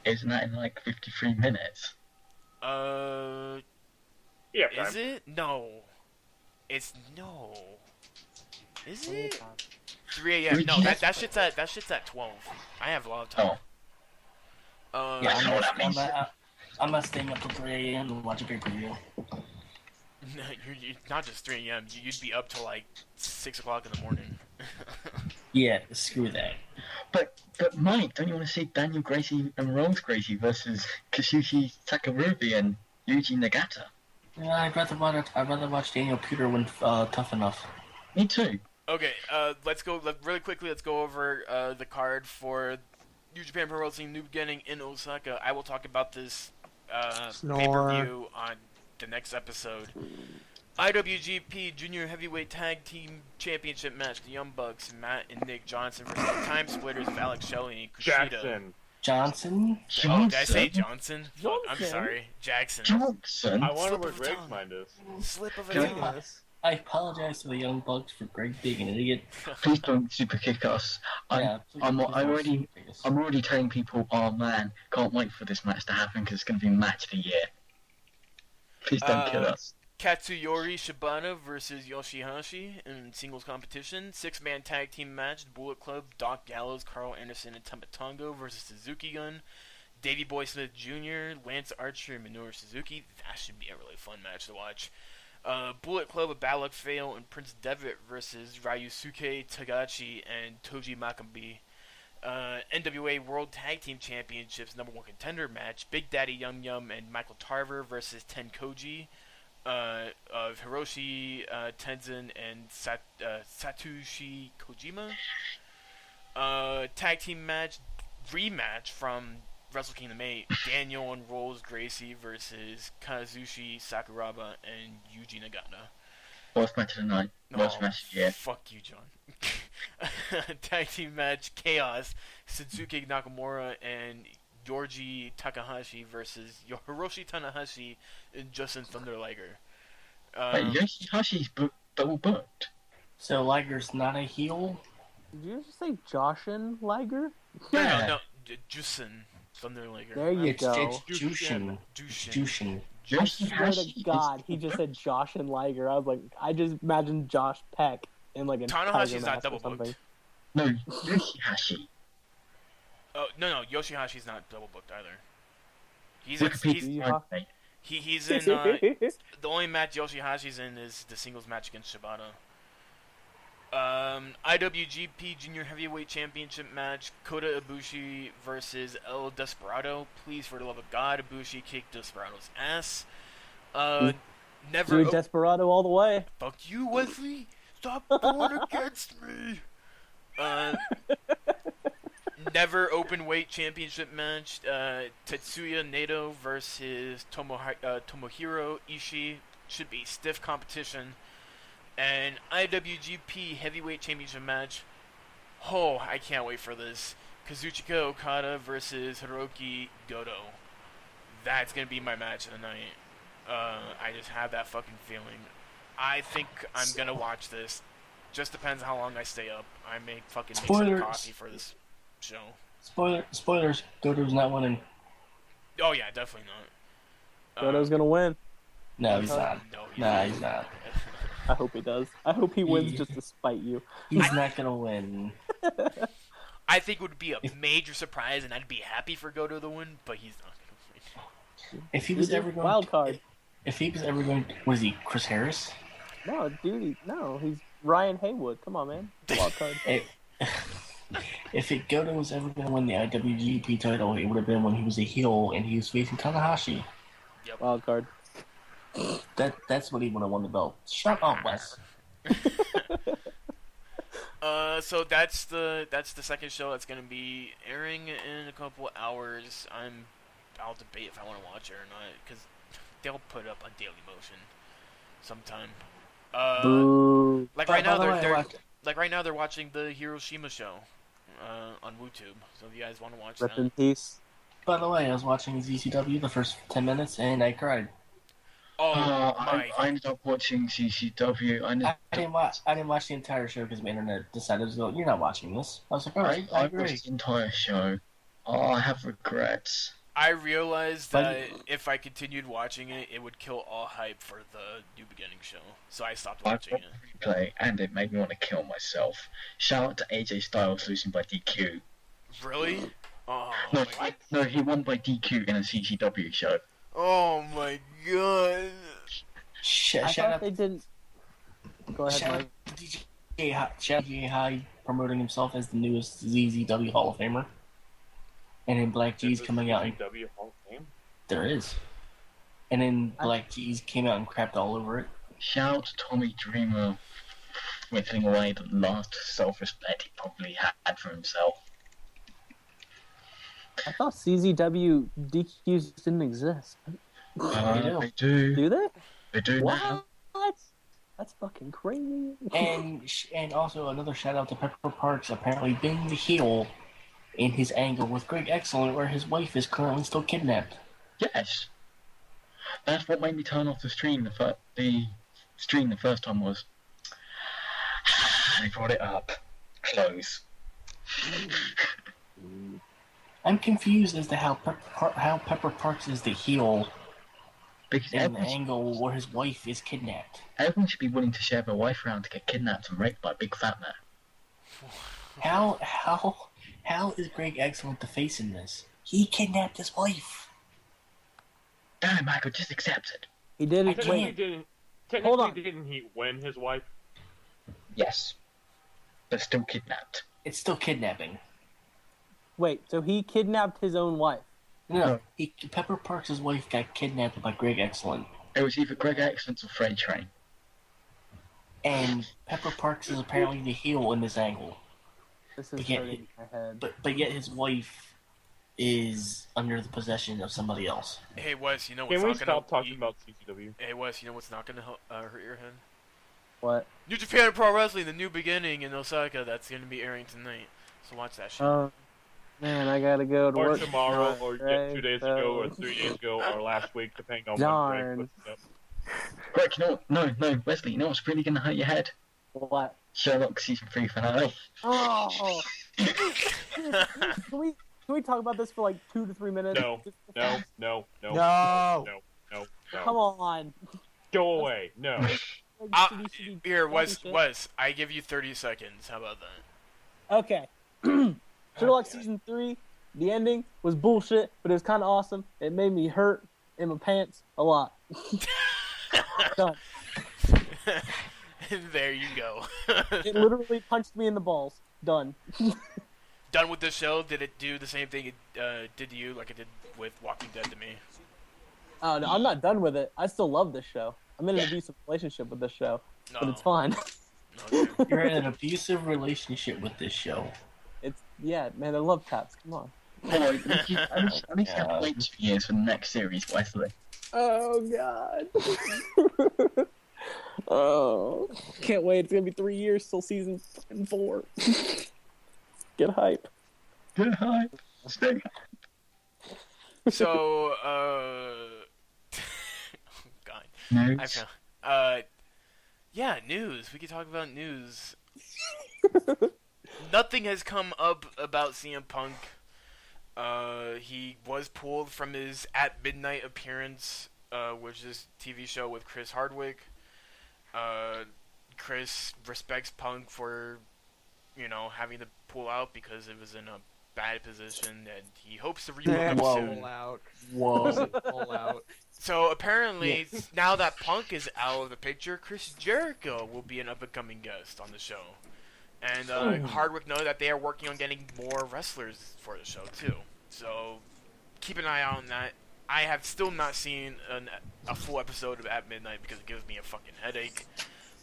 Isn't that in like 53 minutes? Yeah. Is it? No. It's no. Is it? 3 a.m. No, that shit's at 12. I have a lot of time. Yeah, I'm not staying up till 3 a.m. to watch a pay-per-view. No, you're not just 3 a.m. You'd be up till like 6 o'clock in the morning. Yeah, screw that. But Mike, don't you want to see Daniel Gracie and Rose Gracie versus Kazushi Takarubi and Yuji Nagata? Yeah, I'd rather watch Daniel Peter win Tough Enough. Me too. Okay, let's go really quickly. Let's go over the card for New Japan Pro Wrestling New Beginning in Osaka. I will talk about this pay-per-view on the next episode. IWGP Junior Heavyweight Tag Team Championship match: the Young Bucks, Matt and Nick Johnson versus the Time Splitters of Alex Shelley and Kushida. Johnson. Oh, did I say Johnson? Fuck, I'm sorry, Jackson. Johnson. I wonder Slip where of Greg's tongue. mind is. Slip of a Can tongue. I apologize to the Young Bucks for Greg being an idiot. Please don't super kick us. I'm already telling people, oh man, can't wait for this match to happen because it's going to be match of the year. Please don't kill us. Katsuyori Shibata versus Yoshihashi in singles competition. 6-man tag team match. Bullet Club, Doc Gallows, Carl Anderson, and Tamatongo versus Suzuki Gun. Davey Boy Smith Jr., Lance Archer, and Minoru Suzuki. That should be a really fun match to watch. Bullet Club of Balak Fail and Prince Devitt versus Ryusuke Tagachi and Toji Makambi. NWA World Tag Team Championships #1 contender match. Big Daddy Yum Yum and Michael Tarver versus Ten Koji. Of Hiroshi Tenzin and Satoshi Kojima. Tag team match, rematch from Wrestle Kingdom 8. Daniel and Rolls Gracie versus Kazushi Sakuraba and Yuji Nagata. Worst match of the night. Worst match of the year. Fuck you, John. Tag team match, Chaos. Suzuki Nakamura and Yorji Takahashi versus Hiroshi Tanahashi and Justin Thunder Liger. Wait, Yoshihashi's double booked. So Liger's not a heel? Did you just say Joshin Liger? No, Justin Thunder Liger. There you go. It's Jushin. Jushin. I swear to God, he just said Josh and Liger. I was like, I just imagined Josh Peck in like a Tanahashi's Tiger not mask double or something. booked. No, Yoshihashi. Oh no, Yoshihashi's not double booked either. He's Wikipedia. he's in. The only match Yoshihashi's in is the singles match against Shibata. IWGP Junior Heavyweight Championship match: Kota Ibushi versus El Desperado. Please, for the love of God, Ibushi kicked Desperado's ass. Never. Dude, Desperado all the way. Fuck you, Wesley. Stop going against me. Never open weight championship match. Tetsuya Nato versus Tomohiro Ishii should be stiff competition. And IWGP heavyweight championship match. Oh, I can't wait for this. Kazuchika Okada versus Hiroki Goto. That's gonna be my match of the night. I just have that fucking feeling. I think I'm gonna watch this. Just depends how long I stay up. I may fucking make some coffee for this show. Spoilers. Goto's not winning. Oh yeah, definitely not. Goto's gonna win. No, he's not. No, He's not. I hope he does. I hope he wins just to spite you. He's not gonna win. I think it would be a major surprise, and I'd be happy for Goto to win, but he's not gonna win. If he was ever going, wild card. If he was ever going, was he Chris Harris? No, dude, no, he's Ryan Haywood. Come on, man. Wild card. If Goto was ever going to win the IWGP title, it would have been when he was a heel and he was facing Tanahashi. Yep. Wild card. That's when he would have won the belt. Shut up, Wes. So that's the second show that's gonna be airing in a couple hours. I'll debate if I want to watch it or not, because they'll put it up on Daily Motion sometime. Boo. Like right now they're watching the Hiroshima show on YouTube. So if you guys want to watch Rest that. in peace. By the way, I was watching ZCW the first 10 minutes and I cried. I ended up watching CCW. I didn't watch the entire show because my internet decided to go, "You're not watching this." I was like, "All right, I agree." watched the entire show. Oh, I have regrets. I realized that if I continued watching it, it would kill all hype for the New Beginning show. So I stopped watching it. Replay, and it made me want to kill myself. Shout out to AJ Styles losing by DQ. Really? Oh, No, he won by DQ in a CCW show. Oh my god. I thought they didn't. Go ahead, Shout Mike. out to DJ High promoting himself as the newest ZZW Hall of Famer. And then Black G's coming out. CCW Hall of Fame? There is. And then Black G's came out and crapped all over it. Shout out to Tommy Dreamer whittling away the last self-respect he probably had for himself. I thought CZW DQs didn't exist. They do. Do they? They do now. What? That's fucking crazy. And also another shout out to Pepper Parks apparently being the heel in his angle with Greg Excellent, where his wife is currently still kidnapped. Yes. That's what made me turn off the stream. The stream the first time was. They brought it up. Close. I'm confused as to how Pepper Parks is the heel Because in the angle where his wife is kidnapped. everyone should be willing to share their wife around to get kidnapped and raped by a big fat man. How is Greg Excellent the face in this? He kidnapped his wife. Damn it, Michael, just accept it. He did it. Technically, Wait, didn't he win his wife? Yes. But still kidnapped. It's still kidnapping. wait. So he kidnapped his own wife. No, Pepper Parks' wife got kidnapped by Greg Excellent. It was either Greg Excellence or Freight Train. And Pepper Parks is apparently the heel in this angle. This is Yeah, hurting my head. But yet his wife is under the possession of somebody else. Hey Wes, you know what's Can we not gonna stop talking about CCW? Hey Wes, you know what's not gonna hurt your head? What? New Japan Pro Wrestling: The New Beginning in Osaka. That's gonna be airing tonight. So watch that shit. Man, I gotta go to Or work tomorrow, or right, 2 days ago, or 3 days ago, or last week, depending on Darn. when Greg puts it up. Greg, you know, no, Wesley, you know what's really gonna hurt your head? What? Sherlock Season 3 finale. Oh. Can we talk about this for like 2 to 3 minutes? No. No. Come on. Go away. No. Here, Wes, I give you 30 seconds. How about that? Okay. Sherlock Season 3, the ending was bullshit, but it was kind of awesome. It made me hurt in my pants a lot. Done. There you go. It literally punched me in the balls. Done. Done with the show? Did it do the same thing it did to you like it did with Walking Dead to me? Oh, no, I'm not done with it. I still love this show. I'm in an abusive relationship with this show, but No. it's fine. Okay. You're in an abusive relationship with this show. It's man. I love taps. Come on. Oh, I need to wait 2 years for the next series, Wesley. Oh God. Oh, can't wait. It's gonna be 3 years till season 4. Get hype. Good high. Stay. So, God. News. Yeah, news. We could talk about news. Nothing has come up about CM Punk. He was pulled from his At Midnight appearance, which is a TV show with Chris Hardwick. Chris respects Punk for, having to pull out because it was in a bad position, and he hopes to rebook Whoa. soon. Pull out. Whoa. Pull out. So apparently, now that Punk is out of the picture, Chris Jericho will be an up-and-coming guest on the show. And Hardwick knows that they are working on getting more wrestlers for the show, too. So keep an eye out on that. I have still not seen a full episode of At Midnight because it gives me a fucking headache.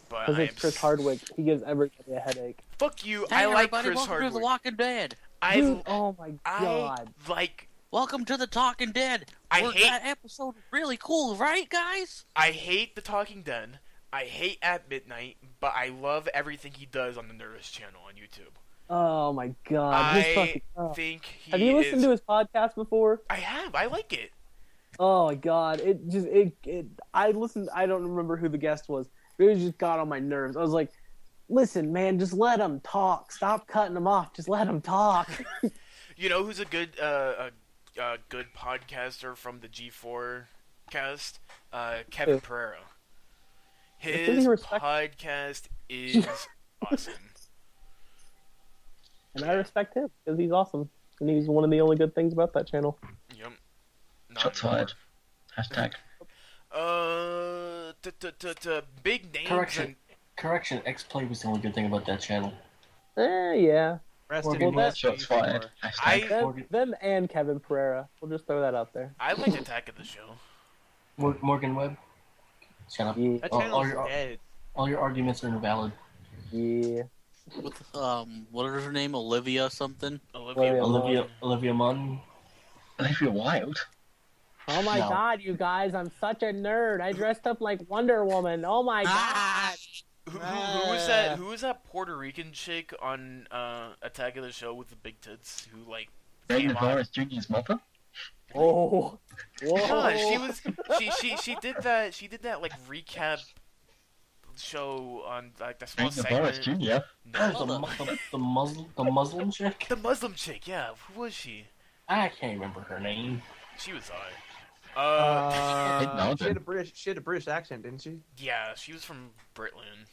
But Because I it's Chris Hardwick. He gives everybody a headache. Fuck you. Hey, I like everybody, Chris welcome to The Hardwick. Walking Dead. Dude, oh my God. I like. Welcome to The Talking Dead. I hate- That episode is really cool, right, guys? I hate The Talking Dead. I hate At Midnight, but I love everything he does on the Nerdist channel on YouTube. Oh my God. His I fucking, think he have you listened is... to his podcast before? I have. I like it. Oh my God. I listened. I don't remember who the guest was, but it just got on my nerves. I was like, listen, man, just let him talk. Stop cutting him off. Just let him talk. You know who's a good good podcaster from the G4 cast? Kevin Pereira. Doesn't His he respect- podcast is awesome. And I respect him because he's awesome. And he's one of the only good things about that channel. Yep. Shots fired. Hashtag. Big names. Correction. X-Play was the only good thing about that channel. Yeah. Rest Well, in that- peace, Shots fired. I Hashtag. Them and Kevin Pereira. We'll just throw that out there. I like Attack of the Show. Morgan Webb. Shut up. Yeah. That all channel's your- dead. All your arguments are invalid. Yeah. With what is her name? Olivia something? Olivia Munn. Olivia Wilde. Oh my No. God, you guys! I'm such a nerd. I dressed up like Wonder Woman. Oh my God! Who was that? Who was that Puerto Rican chick on Attack of the Show with the big tits? Who Ray came on? Navarez Jr.'s mother. Oh, whoa! Yeah, she did that. She did that like recap show on like the Ray small Navarez segment. Jr. No, The Muslim chick. the Muslim chick. Yeah, who was she? I can't remember her name. She was alright. know She had a British accent, didn't she? Yeah, she was from Britland.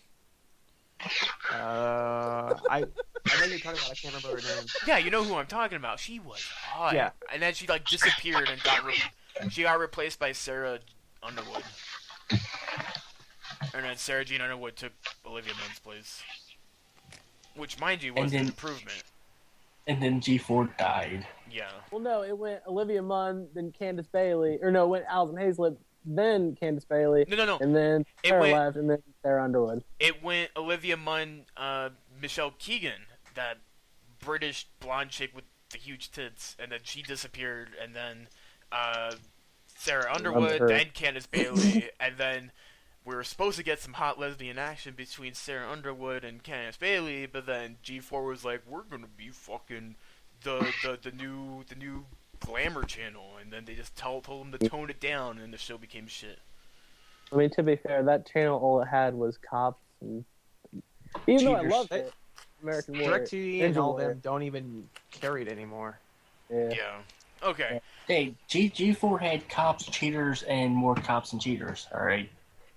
I know you're talking about. I can't remember her name. Yeah, you know who I'm talking about. She was hot. Yeah. And then she like disappeared and she got replaced by Sarah Underwood. And then Sarah Jean Underwood took Olivia Munn's place. Which, mind you, was And an then- improvement. And then G4 died. Yeah. Well, no, it went Olivia Munn, then Candace Bailey, or no, it went Alison Haislip, then Candace Bailey, No. and then It Sarah went- left, and then Sarah Underwood. It went Olivia Munn, Michelle Keegan, that British blonde chick with the huge tits, and then she disappeared, and then Sarah Underwood, her. then Candace Bailey, and then we were supposed to get some hot lesbian action between Sarah Underwood and Candace Bailey, but then G4 was like, we're gonna be fucking the new glamour channel, and then they just told them to tone it down, and the show became shit. I mean, to be fair, that channel, all it had was cops, and even though I Cheaters. loved it, American Warrior. DirecTV and Ninja all Warrior. them don't even carry it anymore. Yeah. Yeah. Okay. Hey, G4 had cops, cheaters, and more cops and cheaters. All right.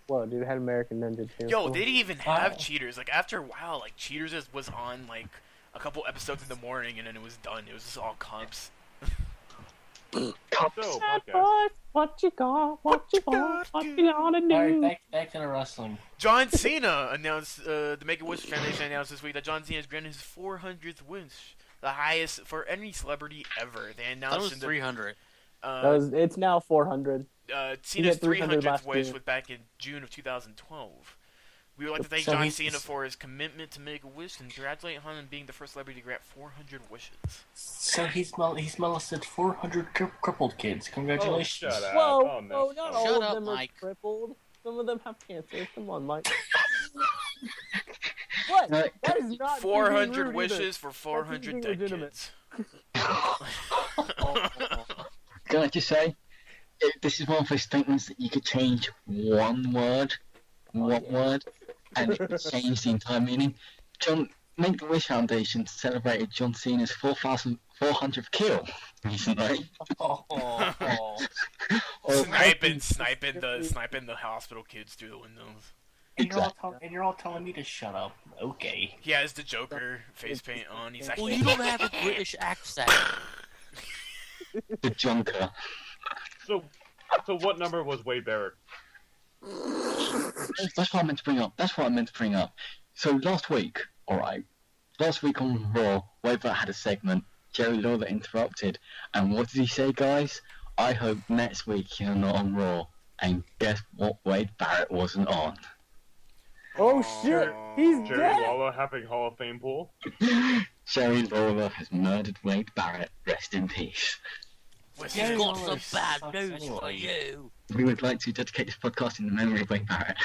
Whoa, dude, it had American Ninja too. Yo, they didn't even have Wow. Cheaters. Like, after a while, like, Cheaters was on, like, a couple episodes in the morning, and then it was done. It was just all cops. So, Bad podcast. boys, what you got? What you got? What you gonna do? All right, back to the wrestling. John Cena announced, the Make-A-Wish Foundation announced this week that John Cena has granted his 400th wish, the highest for any celebrity ever. They That announced was in the, 300. It's now 400. Cena's hit 300 300th last wish year. was back in June of 2012. We would like to thank So John he's- Cena for his commitment to make a wish and congratulate him on being the first celebrity to grant 400 wishes. So he's molested 400 crippled kids. Oh, Congratulations. shut up. Whoa, Oh, no. whoa, not Shut all up, of them Mike. are crippled. Some of them have cancer. Come on, Mike. What? No, That is not 400 rude wishes for That's 400 being dead legitimate. kids. Can I just say, this is one of those statements that you could change one word, and it would change the entire meaning. Make a Wish Foundation celebrated John Cena's 4,400th kill recently. Oh. sniping the hospital kids through the windows. And you're all telling me to shut up. Okay. He has the Joker face paint on. He's Well, actually. you don't have a British accent. The Junker. So what number was Wade Barrett? That's what I meant to bring up. So last week on Raw, Wade Barrett had a segment. Jerry Lawler interrupted, and what did he say, guys? I hope next week you're not on Raw. And guess what? Wade Barrett wasn't on. Oh shit! He's Jerry dead. Lawler having Hall of Fame pool? Jerry Lawler has murdered Wade Barrett. Rest in peace. Was Yeah, he- I've got Lawler some bad sucks news for anyway. you. We would like to dedicate this podcast in the memory of Wade Barrett.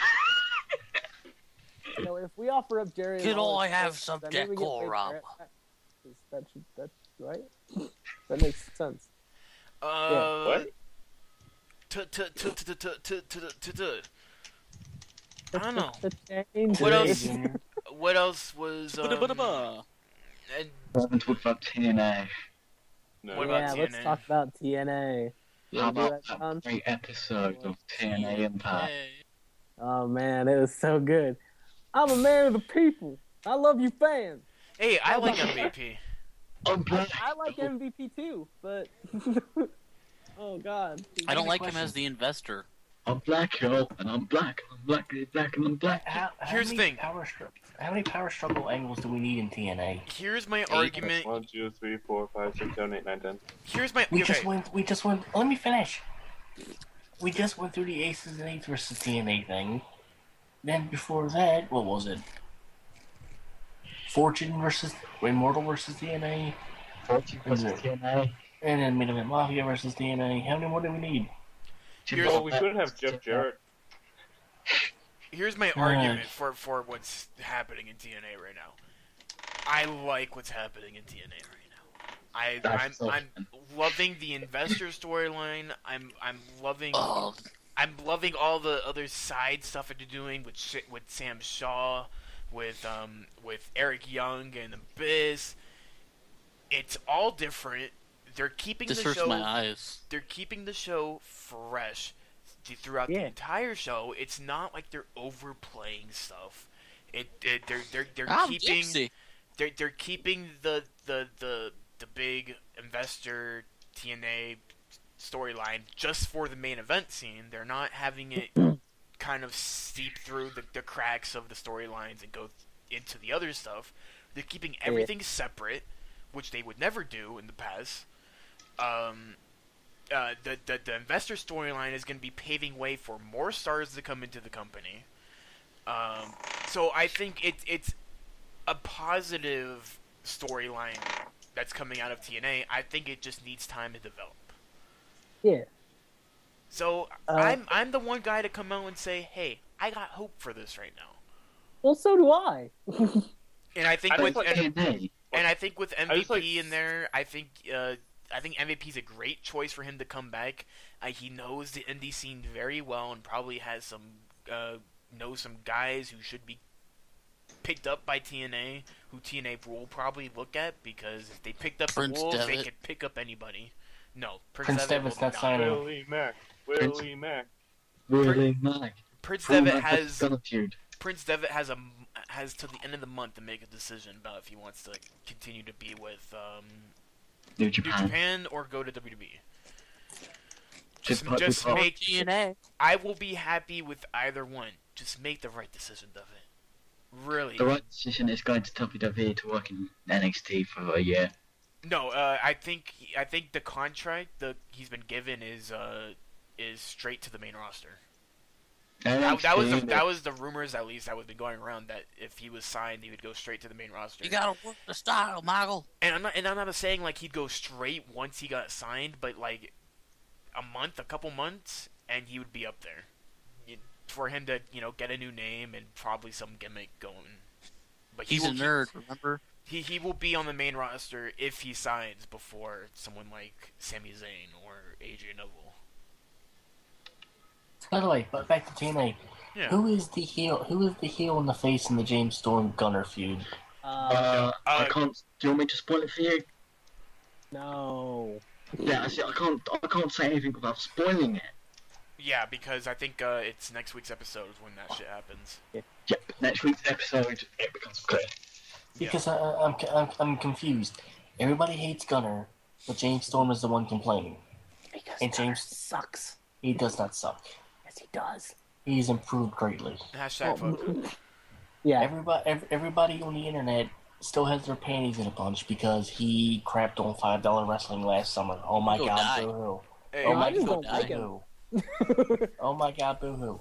So if we offer up Jerry, Can Lawler's I have place, some then maybe we get Wade decorum? Barrett back. That's right. That makes sense. What? I don't know. Change What it. else? What else was? Ba-da-ba-da-ba. And We haven't talked about TNA. No. What about Yeah, let's TNA? talk about TNA. You How wanna do about that, John? that great episode of TNA Impact? Hey. Oh man, it was so good. I'm a man of the people. I love you fans. hey, I like MVP. I'm black. I like MVP too, but oh god. I don't Good like him question. as the investor. I'm black, yo, and I'm black. I'm black, and I'm black. Here's the thing. How many power struggle angles do we need in TNA? Here's my argument. 1, 2, 3, 4, 5, 6, 7, 8, 9, 10. Here's my. We Okay. just went. Let me finish. We just went through the Aces and Eights versus TNA thing. Then before that, what was it? Fortune versus Immortal versus TNA, 40 versus TNA. and then Main Event Mafia versus TNA. How many more do we need? Here's- Well, we could have Jeff Jarrett. Here's my argument for what's happening in TNA right now. I like what's happening in TNA right now. I'm loving the investor storyline. I'm loving Oh, I'm loving all the other side stuff that they're doing with Sam Shaw, with Eric Young and Abyss. It's all different. They're keeping this the hurts show. my eyes. They're keeping the show fresh throughout the Yeah. entire show. It's not like they're overplaying stuff. They're I'm keeping Gypsy. they're keeping the big investor TNA storyline just for the main event scene. They're not having it kind of seep through the cracks of the storylines and go into the other stuff. They're keeping everything separate, which they would never do in the past. The investor storyline is going to be paving way for more stars to come into the company. So I think it's a positive storyline that's coming out of TNA. I think it just needs time to develop. Yeah. So I'm the one guy to come out and say, hey, I got hope for this right now. Well, so do I. And I think I with just like- TNA. and I think with MVP just like- in there, I think MVP's a great choice for him to come back. He knows the indie scene very well and probably has some knows some guys who should be picked up by TNA, who TNA will probably look at, because if they picked up Prince the Wolves, they Devitt. could pick up anybody. No, Prince Devitt's will not signing. Willie Mack. Willie Mack. Willie Mack. Prince Full Devitt Metal has Solitude. Prince Devitt has till the end of the month to make a decision about if he wants to continue to be with New New Japan. Japan or go to WWE. Just Just put- make. TNA. I will be happy with either one. Just make the right decision, Devitt. Really. The right decision is going to WWE to work in NXT for a year. No, I think the contract that he's been given is straight to the main roster. That was the rumors, at least, that would be going around, that if he was signed, he would go straight to the main roster. You gotta work the style, Michael. And I'm not saying like he'd go straight once he got signed, but like a couple months, and he would be up there. For him to get a new name and probably some gimmick going. But he's a nerd, remember? He will be on the main roster if he signs before someone like Sami Zayn or AJ Noble. By the way, but back to TNA. Yeah. Who is the heel? Who is the heel and the face in the James Storm Gunner feud? I can't. Do you want me to spoil it for you? No. Yeah, see, I can't say anything without spoiling it. Yeah, because I think it's next week's episode when that shit happens. Yep, next week's episode it becomes clear. Because I'm confused. Everybody hates Gunner, but James Storm is the one complaining. Because And Gunner James- sucks. He does not suck. Yes, he does. He's improved greatly. Hashtag fuck. Yeah. Everybody on the internet still has their panties in a bunch because he crapped on $5 wrestling last summer. Oh my Go god, die. boo-hoo. Hey, Oh I my just god, don't like him. boo-hoo. Oh my god, boo-hoo.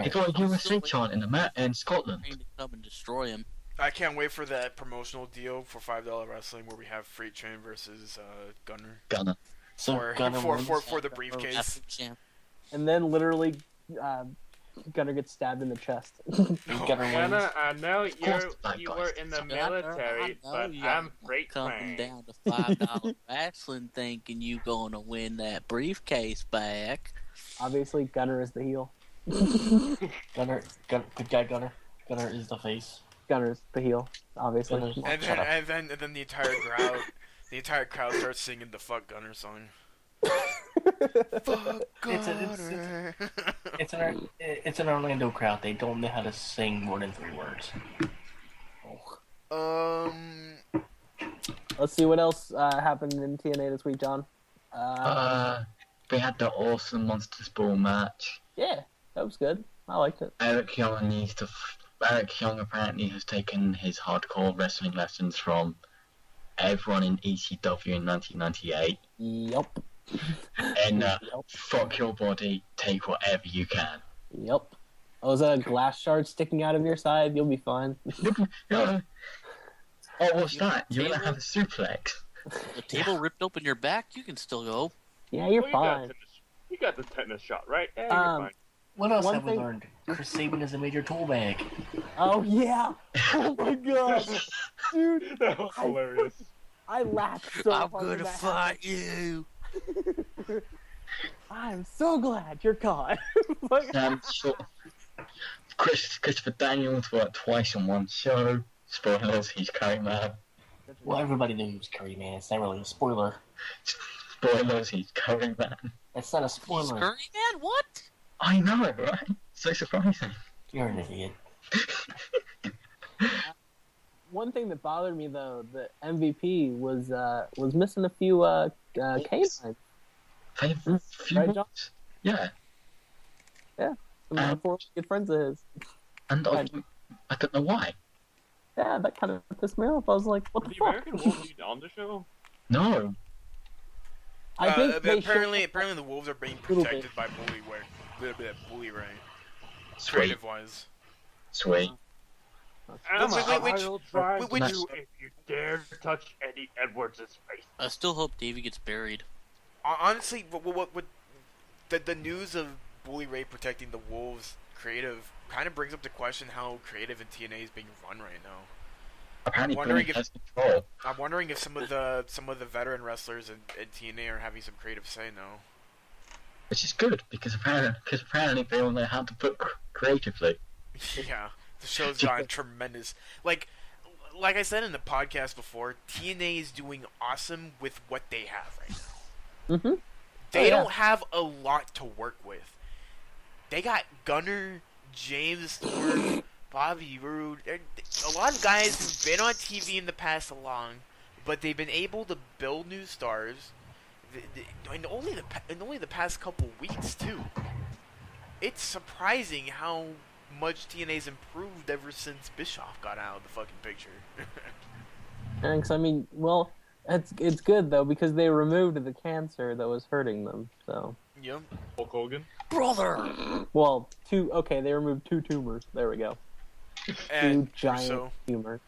He got a USA chant in the mat in Scotland. Trying to come and destroy him. I can't wait for that promotional deal for $5 wrestling where we have Freight Train versus Gunner Gunner. So for Gunner wins. for the briefcase. African champ. And then literally, Gunner gets stabbed in the chest. Gunner wins. Anna, I know course, you were in the military, but I'm freight coming train. down to $5 wrestling, thinking you gonna win that briefcase back. Obviously, Gunner is the heel. Gunner, good guy Gunner. Gunner is the face. Gunner's the heel, obviously. Gunner's- And Shut up. then the entire crowd starts singing the "Fuck Gunner" song. Fuck Gunner. It's an Orlando crowd. They don't know how to sing more than 3 words. Let's see what else happened in TNA this week, John. We had the awesome Monsters Ball match. Yeah, that was good. I liked it. Eric Young apparently has taken his hardcore wrestling lessons from everyone in ECW in 1998. Yup. And fuck your body, take whatever you can. Yup. Oh, is that a glass shard sticking out of your side? You'll be fine. Yeah. Oh, what's that? You wanna have a suplex? The table ripped open your back, you can still go. Yeah, you're Well, fine. You got the tetanus shot, right? Yeah, you're fine. What else One have we thing- learned? Chris Sabin is a major tool bag. Oh, yeah. Oh, my God. Dude, That was hilarious. I laughed so I'm hard when gonna that fight you. happened. I'm so glad you're gone. Sure. Christopher Daniels worked twice on one show. Spoilers, he's Curry Man. Well, everybody knew he was Curry Man. It's not really a spoiler. Spoilers, he's Curry Man. That's not a He's spoiler. Curry Man? What? I know, right? So surprising. You're an idiot. One thing that bothered me, though, the MVP was missing a few canines. Few Right, John? months. Yeah, Some four good friends of his. and I don't know why. Yeah, that kind of pissed me off. I was like, what Were the the fuck? American Wolves even on the show? No. I think they apparently should- the Wolves are being Little protected by Bully Ray, Sweet. creative wise. Sweet. Emma, wait, I will try which- you if you dare to touch Eddie Edwards' face. I still hope Davey gets buried. Honestly, what the news of Bully Ray protecting the Wolves creative kind of brings up the question how creative in TNA is being run right now. Apparently, wondering Bully if- has control. I'm wondering if some of the veteran wrestlers in TNA are having some creative say now. Which is good, because apparently they all know how to book creatively. Yeah, the show's gotten tremendous. Like I said in the podcast before, TNA is doing awesome with what they have right now. Mhm. They yeah. don't have a lot to work with. They got Gunner, James Storm, Bobby Roode. A lot of guys who've been on TV in the past long, but they've been able to build new stars. In only the past couple weeks too. It's surprising how much TNA's improved ever since Bischoff got out of the fucking picture. Thanks. I mean, well, it's good though because they removed the cancer that was hurting them. So Yep. Hulk Hogan. Brother! Well, they removed 2 tumors. There we go. 2 And giant Russo, tumors.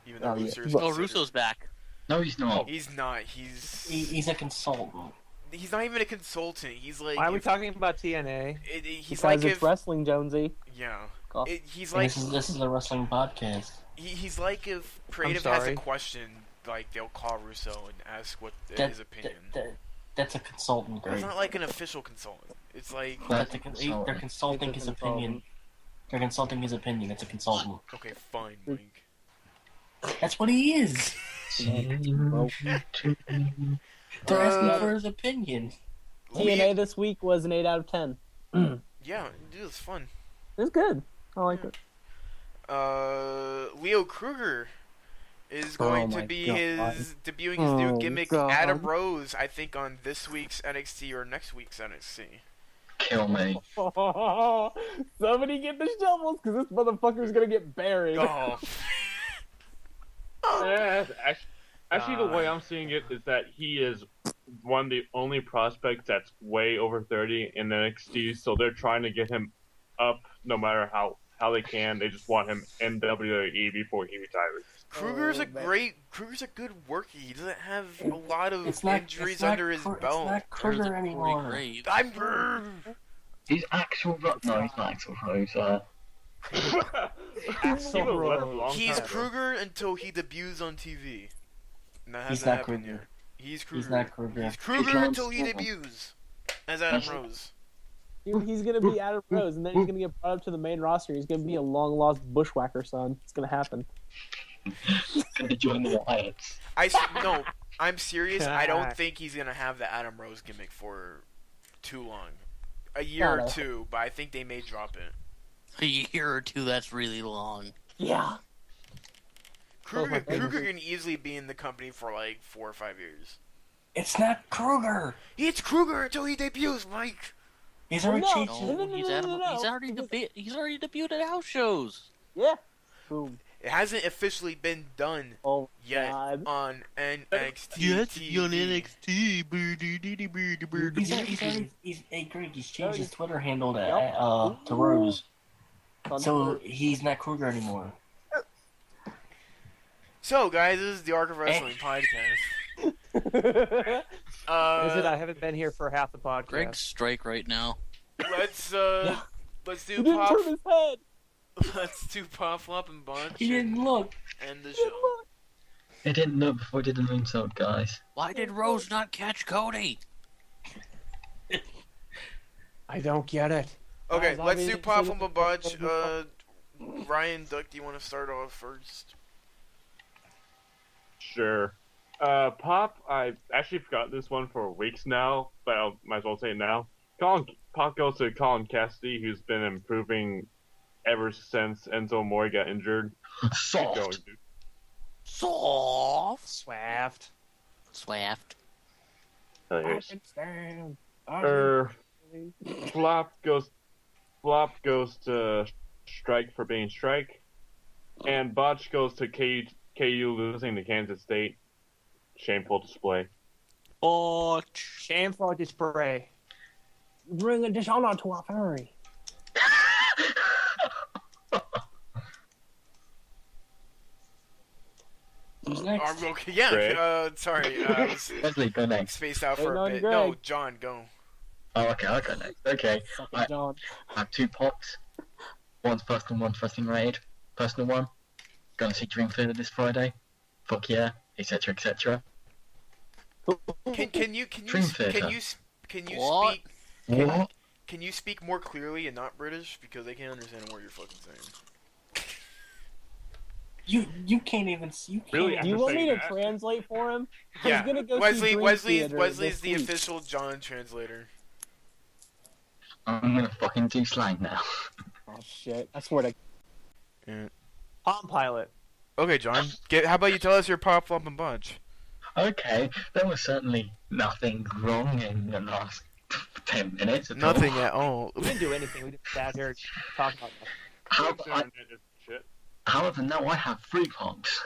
even though Oh, yeah. Russo is Oh, considered- Russo's back. No, he's not. He's not. He's He's a consultant. he's not even a consultant. He's like. Why are we if- talking about TNA? He's Because like it's if. wrestling, Jonesy. Yeah. Oh. He's And like. this is a wrestling podcast. He's like if creative has a sorry. question, like they'll call Russo and ask what That- his opinion. That's a consultant, It's Greg. not like an official consultant. It's like That's They're consultant. consulting It's a his opinion. They're consulting his opinion. It's a consultant. okay, fine, Mike. That's what he is. They're asking for his opinion. TNA this week was an 8 out of 10. Yeah, dude, it's fun. It's good. I like it. Leo Kruger is going to my be God. debuting his new Oh, gimmick, God. Adam Rose. I think on this week's NXT or next week's NXT. Kill me. Somebody get the shovels, because this motherfucker's gonna get buried. Oh, Yeah, actually, the way I'm seeing it is that he is one of the only prospects that's way over 30 in NXT, so they're trying to get him up no matter how they can. They just want him in WWE before he retires. Kruger's Oh, a man. Kruger's a good worker. He doesn't have a lot of It's not injuries it's not under his Kru- belt. It's not Kruger Corey anymore. Graves. He's actual No, he's not actual Rose. He was left a long He's time ago. Kruger until he debuts on TV. And that He's hasn't not happened Kruger. yet. He's Kruger. He's not Kruger. He's Kruger He's not until he Kruger. debuts as Adam Rose. He's gonna be Adam Rose, and then he's gonna get brought up to the main roster. He's gonna be a long lost bushwhacker son. It's gonna happen. Gonna join the Wyatts. No, I'm serious. I don't think he's gonna have the Adam Rose gimmick for too long. A year No. or two, but I think they may drop it. A year or two, that's really long. Yeah. Kruger, my goodness. Kruger can easily be in the company for like 4 or 5 years. It's not Kruger. It's Kruger until he debuts, Mike. He's already No. changed. No, no, he's, no, Adam, no, no. he's already debuted at house shows. Yeah. Boom. It hasn't officially been done Oh yet God. on NXT. NXT. Hey Greg, he's changed his Twitter handle to Rose. So he's not Kruger anymore. So, guys, this is the Arc of Wrestling podcast. Is it? I haven't been here for half the podcast. Greg's strike right now. Let's let's He do didn't pop. turn his head. Let's do pop, flop, and bunch. He didn't look. End the show. He didn't know before he did the moonsault, guys. Why did Rose not catch Cody? I don't get it. Okay, Guys, I let's mean, do it's pop, so- flop, and bunch. Ryan, Duck, do you want to start off first? Sure. Pop, I actually forgot this one for weeks now, but I might as well say it now. Pop goes to Colin Cassidy, who's been improving ever since Enzo Amore got injured. Keep Soft. going, dude. Soft. Swaft. Swaft. Anyways. Down. Flop goes to Strike for being Strike, and Botch goes to KU losing to Kansas State. Shameful display. Oh, Shameful display. Bring a dishonor to our family. Who's next? Okay, yeah. Greg? Sorry, I was Wesley, go next. spaced out for Waiting a on bit. Greg. No, John, go. Oh, okay, I'll go next. Okay. Fucking John. I have 2 pops. One's personal, one's wrestling rated. Personal one. Gonna see Dream Theater this Friday. Fuck yeah, etc. etc. Can you Dream Theater. What? speak What? can you speak more clearly and not British, because they can't understand what you're fucking saying. You can't even. You can't. Really? Do you want me to that. translate for him? Yeah, He's gonna go see Wesley. Dream Wesley's Theater Wesley's this the week. official John translator. I'm gonna fucking do slang now. Oh shit! I swear to. Palm Pilot. Okay, John. How about you tell us your pop, flop, and bunch? Okay, there was certainly nothing wrong in the last 10 minutes at all. Nothing at all. We didn't do anything. We just sat here and talked about that. Shit. However, now I have 3 pops.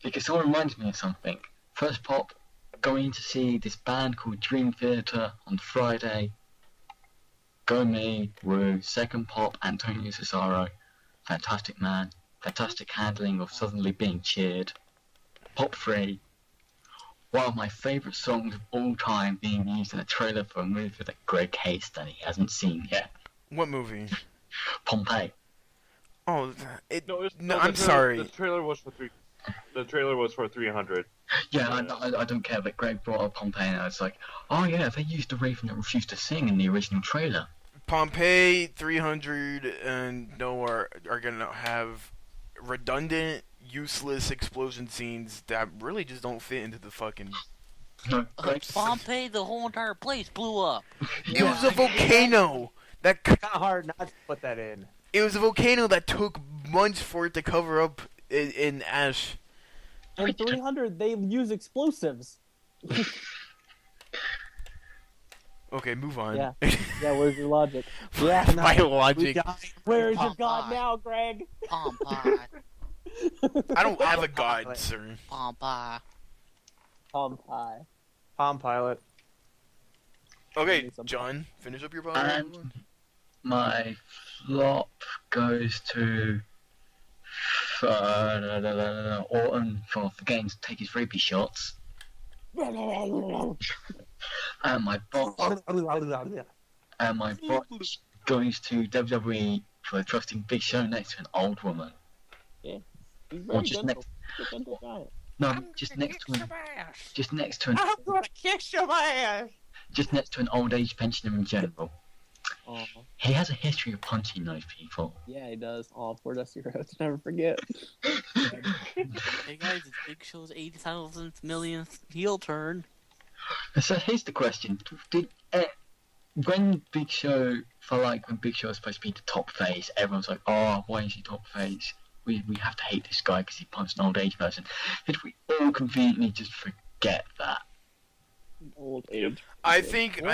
Because someone reminds me of something. First pop, going to see this band called Dream Theater on Friday. Go me, woo, second pop, Antonio Cesaro. Fantastic man. Fantastic handling of suddenly being cheered. Pop 3. One of my favourite songs of all time being used in a trailer for a movie that Greg hates that he hasn't seen yet. What movie? Pompeii. Oh, I'm sorry. The trailer was for 300. Yeah, I don't care, but Greg brought up Pompeii and I was like, oh yeah, they used the Raven that refused to sing in the original trailer. Pompeii, 300, and Noah are gonna have redundant, useless explosion scenes that really just don't fit into the fucking... No, Pompeii, the whole entire place blew up. It was a volcano! That Kind of hard not to put that in. It was a volcano that took months for it to cover up in ash. And 300, they use explosives. Okay, move on. Yeah, where's your logic? Yeah, My logic. Where is your god now, Greg? Pompeii. I don't have a god, sir. Pompeii. Pompeii. Palm Pilot. Okay, John, finish up your podcast. And my flop goes to Orton for forgetting to take his rapey shots. And my botch goes to WWE for trusting Big Show next to an old woman. Yeah, he's Or very just gentle. next, Gentle giant. no, just next to an, just next to an, I'm gonna kick your ass! just next to an old age pensioner in general. Oh, He has a history of punching those people. yeah, he does. Oh, poor Dusty Rhodes. Never forget. Hey guys, it's Big Show's 80,000th millionth heel turn. So here's the question: when Big Show felt like when Big Show was supposed to be the top face, everyone's like, "Oh, why is he top face? We have to hate this guy because he punched an old age person." Did we all conveniently just forget that? Old age. I think it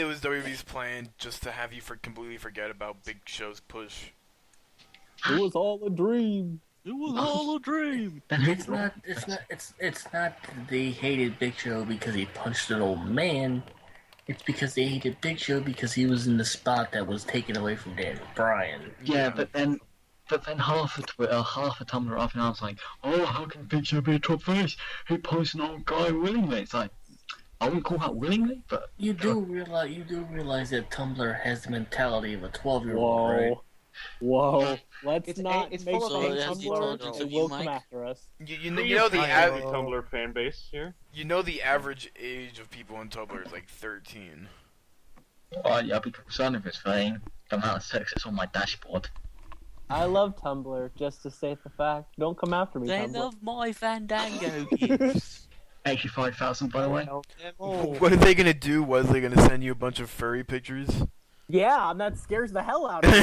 was WWE's plan just to have you completely forget about Big Show's push. It was all a dream. It was all a dream. It's not that they hated Big Show because he punched an old man. It's because they hated Big Show because he was in the spot that was taken away from Daniel Bryan. Yeah, but then half of Twitter, half of Tumblr up and I was like, "Oh, how can Big Show be a top face? He punched an old guy willingly." It's like, I wouldn't call that willingly, but You do realize that Tumblr has the mentality of a 12-year-old, right? Whoa. Let's It's not it's make full of fun things of you Tumblr. told It you, will come Mike. after us. You know the Tumblr fan base here. you know the average age of people on Tumblr is like 13. I'd be concerned if it's fame. The amount of sex that's on my dashboard. I love Tumblr, just to state the fact. Don't come after me, They Tumblr. love my Fandango gifts. 85,000, by the way. What are they gonna do? Was they gonna send you a bunch of furry pictures? Yeah, and that scares the hell out of me.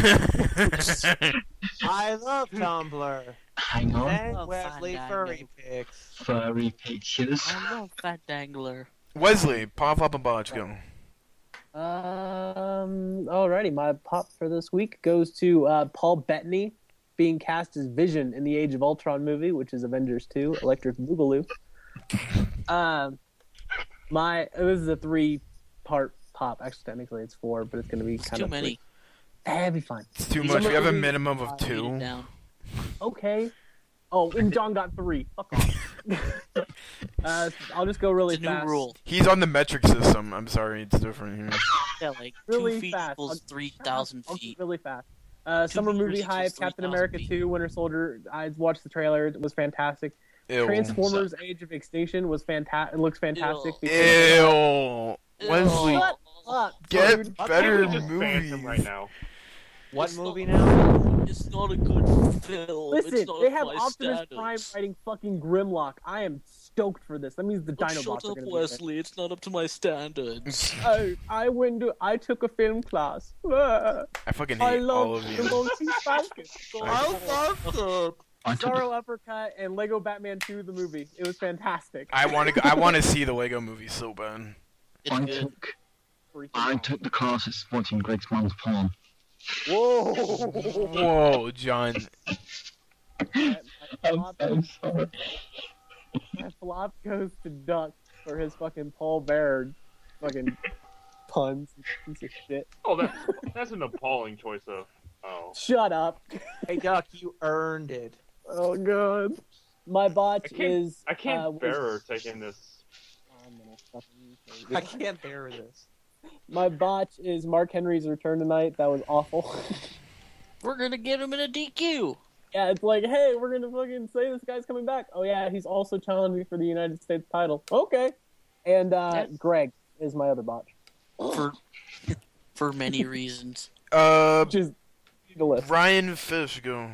I love Tumblr. Hang on. And love Wesley Fandango. furry pics. Furry pictures. I love Fandangler. Wesley, pop up a botch, go. Alrighty, my pop for this week goes to Paul Bettany being cast as Vision in the Age of Ultron movie, which is Avengers 2, Electric Boogaloo. This is a 3-part pop. Actually, technically it's 4, but it's going to be It's kind too of many. It'll be fine. It's too These much. are We have a movies- minimum of Beat it 2. down. Okay. Oh, and John got 3. Fuck off. I'll just go really It's a fast. new rule. He's on the metric system. I'm sorry, it's different here. Yeah, like Really 2 feet fast. equals I'll- 3,000 I'll feet. go really fast. Summer meters movie equals hype, Captain 3,000 America feet. 2, Winter Soldier. I watched the trailer. It was fantastic. Ew. Transformers: Age of Extinction was fantastic. It looks fantastic. Ew. Ew. Wesley, Shut up, get dude. better Just ban him right movies. now. What It's movie not- now? It's not a good film. Listen, it's not they have my Optimus standards. Prime writing fucking Grimlock. I am stoked for this. That means the Oh, Dinobots shut are up, going to be Wesley. It's not up to my standards. there. Oh, I took a film class. Ah, I fucking I hate all love of the you. Monkey Falcon. I loved it. I took Sorrow Uppercut and Lego Batman 2, the movie. It was fantastic. I want to see the Lego movie so bad. It's I good. took Freaking I awesome. took the classes watching Greg's mom's porn. Whoa! Whoa, John. I'm sorry. My flop goes to Duck for his fucking Paul Bear fucking puns. Piece of shit. Oh, that's an appalling choice of. Oh. Shut up. Hey, Duck, you earned it. Oh god. My botch is. I can't bear her taking this. I can't bear this. My botch is Mark Henry's return tonight. That was awful. We're gonna get him in a DQ. Yeah, it's like, hey, we're gonna fucking say this guy's coming back. Oh yeah, he's also challenging for the United States title. Okay. And Greg is my other botch. For many reasons. Just the list. Ryan Fish, go.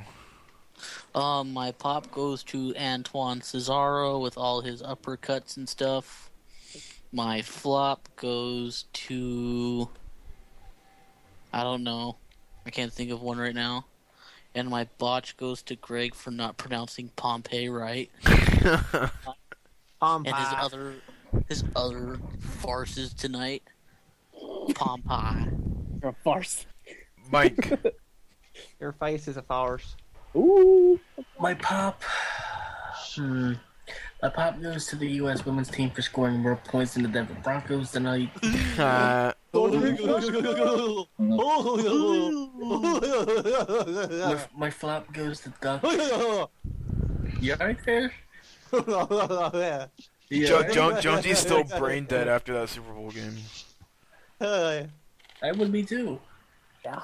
My pop goes to Antoine Cesaro with all his uppercuts and stuff. My flop goes to... I don't know. I can't think of one right now. And my botch goes to Greg for not pronouncing Pompeii right. And his other farces tonight. Pompeii. You're a farce. Mike. Your face is a farce. Ooh. My pop. My pop goes to the U.S. women's team for scoring more points than the Denver Broncos tonight. My flop goes to Duck. You alright there? Jonesy's still brain dead after that Super Bowl game. I would be too. Yeah.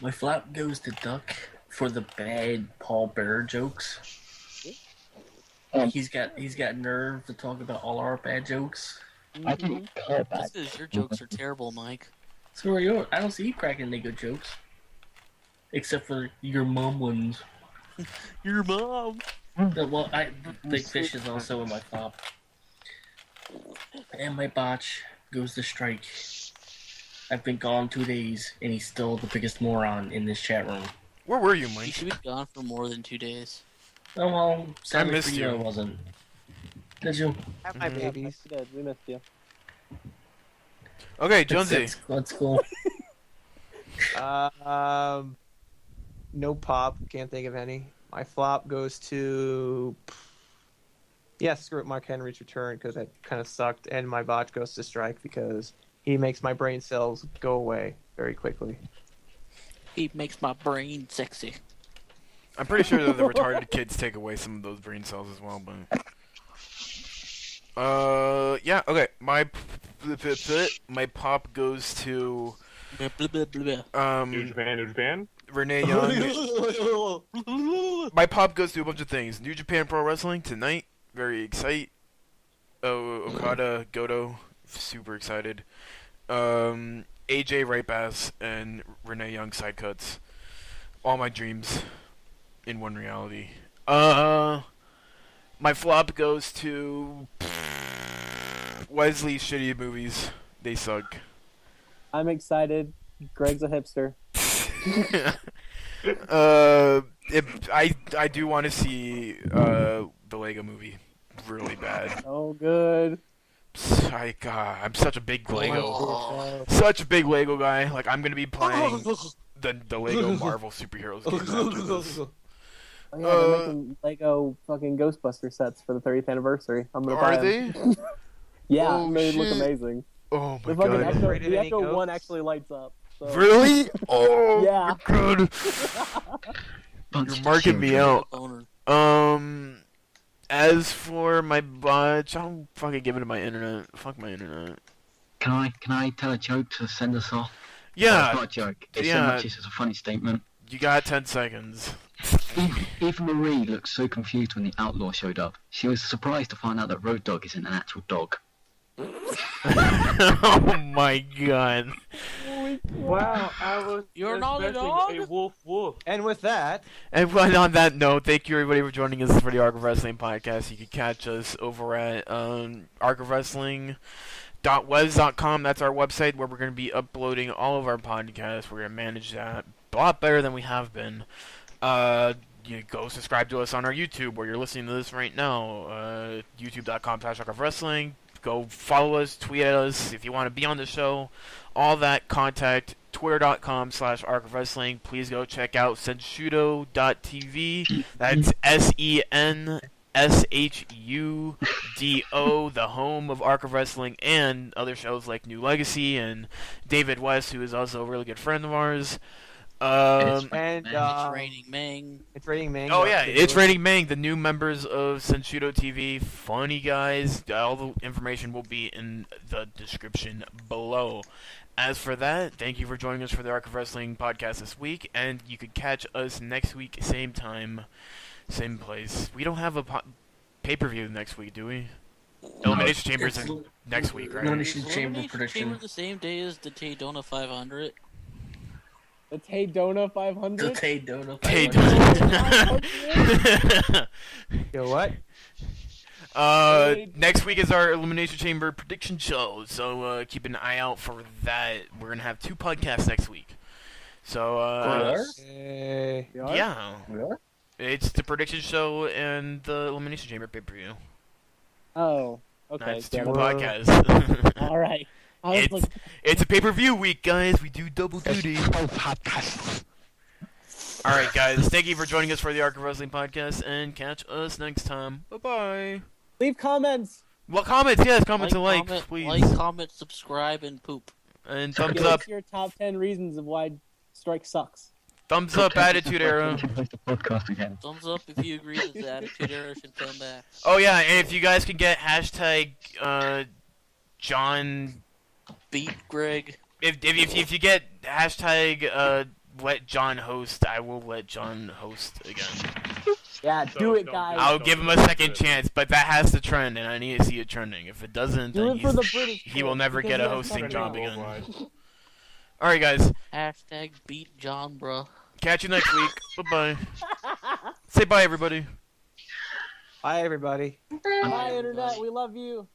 My flop goes to Duck for the bad Paul Bear jokes. He's got nerve to talk about all our bad jokes. I didn't call bad. Your jokes are terrible, Mike. So are yours. I don't see you cracking any good jokes. Except for your mom ones. Your mom. Well, Big Fish is also in my flop. And my botch goes to Strike. I've been gone 2 days, and he's still the biggest moron in this chat room. Where were you, You Mike? should be gone for more than 2 days. Oh, well, sadly missed for you, you. I wasn't. Did you? Have my babies. We did. We missed you. Okay, Jonesy. Let's go. No pop. Can't think of any. My flop goes to... Yeah, screw it, Mark Henry's return, because that kind of sucked. And my botch goes to Strike, because he makes my brain cells go away very quickly. He makes my brain sexy. I'm pretty sure that the retarded kids take away some of those brain cells as well, but... yeah, okay. My pop goes to... Blah, blah, blah, blah. New Japan. Renee Young. My pop goes to a bunch of things. New Japan Pro Wrestling tonight. Very excited. Okada, Goto. Super excited. AJ Right Bass and Renee Young side cuts. All my dreams in one reality. My flop goes to Wesley's shitty movies. They suck. I'm excited. Greg's a hipster. I do want to see the Lego movie really bad. Oh, good. I'm such a big such a big Lego guy. Like I'm gonna be playing the Lego Marvel superheroes games after this. Oh, yeah, they're making Lego fucking Ghostbuster sets for the 30th anniversary. I'm gonna buy them. Are they? Yeah, Oh, they look shit. amazing. Oh my The fucking god. Echo, Rated the any Echo ghosts? 1 actually lights up. So. Really? Oh Yeah. my god. You're marking me out. As for my botch, I'll fucking give it to my internet. Fuck my internet. Can I tell a joke to send us off? Yeah. It's not a joke. It's Yeah. so much as a funny statement. You got 10 seconds. Even Marie looked so confused when the outlaw showed up. She was surprised to find out that Road Dogg isn't an actual dog. Oh my god. Wow, I was You're not a expecting dog? a wolf. And with that, And on that note, thank you everybody for joining us for the Arc of Wrestling podcast. You can catch us over at arcofwrestling.webs.com. That's our website where we're going to be uploading all of our podcasts. We're going to manage that a lot better than we have been. You go subscribe to us on our YouTube where you're listening to this right now. youtube.com/arcofwrestling. Go follow us, tweet at us if you want to be on the show. All that contact, twitter.com/arcofwrestling. Please go check out senshudo.tv. That's SHUDO, the home of Arc of Wrestling and other shows like New Legacy and David West, who is also a really good friend of ours. And It's Raining Ming. it's Raining Mang. Oh yeah, it's Raining Mang, the new members of Senshudo TV. Funny guys. All the information will be in the description below. As for that, thank you for joining us for the Arc of Wrestling podcast this week, and you could catch us next week, same time, same place. We don't have a pay-per-view next week, do we? Elimination Chambers is next week, right? Elimination Chamber Elimination prediction. Chamber the same day as the Taydona 500. The Taydona 500. The Taydona. Hey, Yo, what? next week is our Elimination Chamber prediction show, so keep an eye out for that. We're gonna have 2 podcasts next week. So, Hey. yeah. Really? It's the prediction show and the Elimination Chamber pay-per-view. Oh, okay. That's 2 got it. podcasts. All right. I was like, It's a pay-per-view week, guys. We do double duty. Alright, guys. Thank you for joining us for the Arc of Wrestling podcast, and catch us next time. Bye-bye. leave comments. Well, comments, yes. Comments and likes, comment, please. Like, comment, subscribe, and poop. And thumbs Give up. us your top 10 reasons of why Strike sucks. Thumbs up, Attitude Era. Host the podcast again. Thumbs up if you agree that the Attitude Era should come back. Oh, yeah, and if you guys can get hashtag, John... Beat Greg. If you get hashtag, let John host, I will let John host again. Yeah, So, do it, don't guys. do I'll give him a second chance, but that has to trend, and I need to see it trending. If it doesn't, Do then it for the British. he will fans, never because get a you have hosting something job else. again. Worldwide. Alright, guys. Hashtag beat John, bruh. Catch you next week. Bye-bye. Say bye, everybody. Bye, everybody. Bye, Internet. We love you.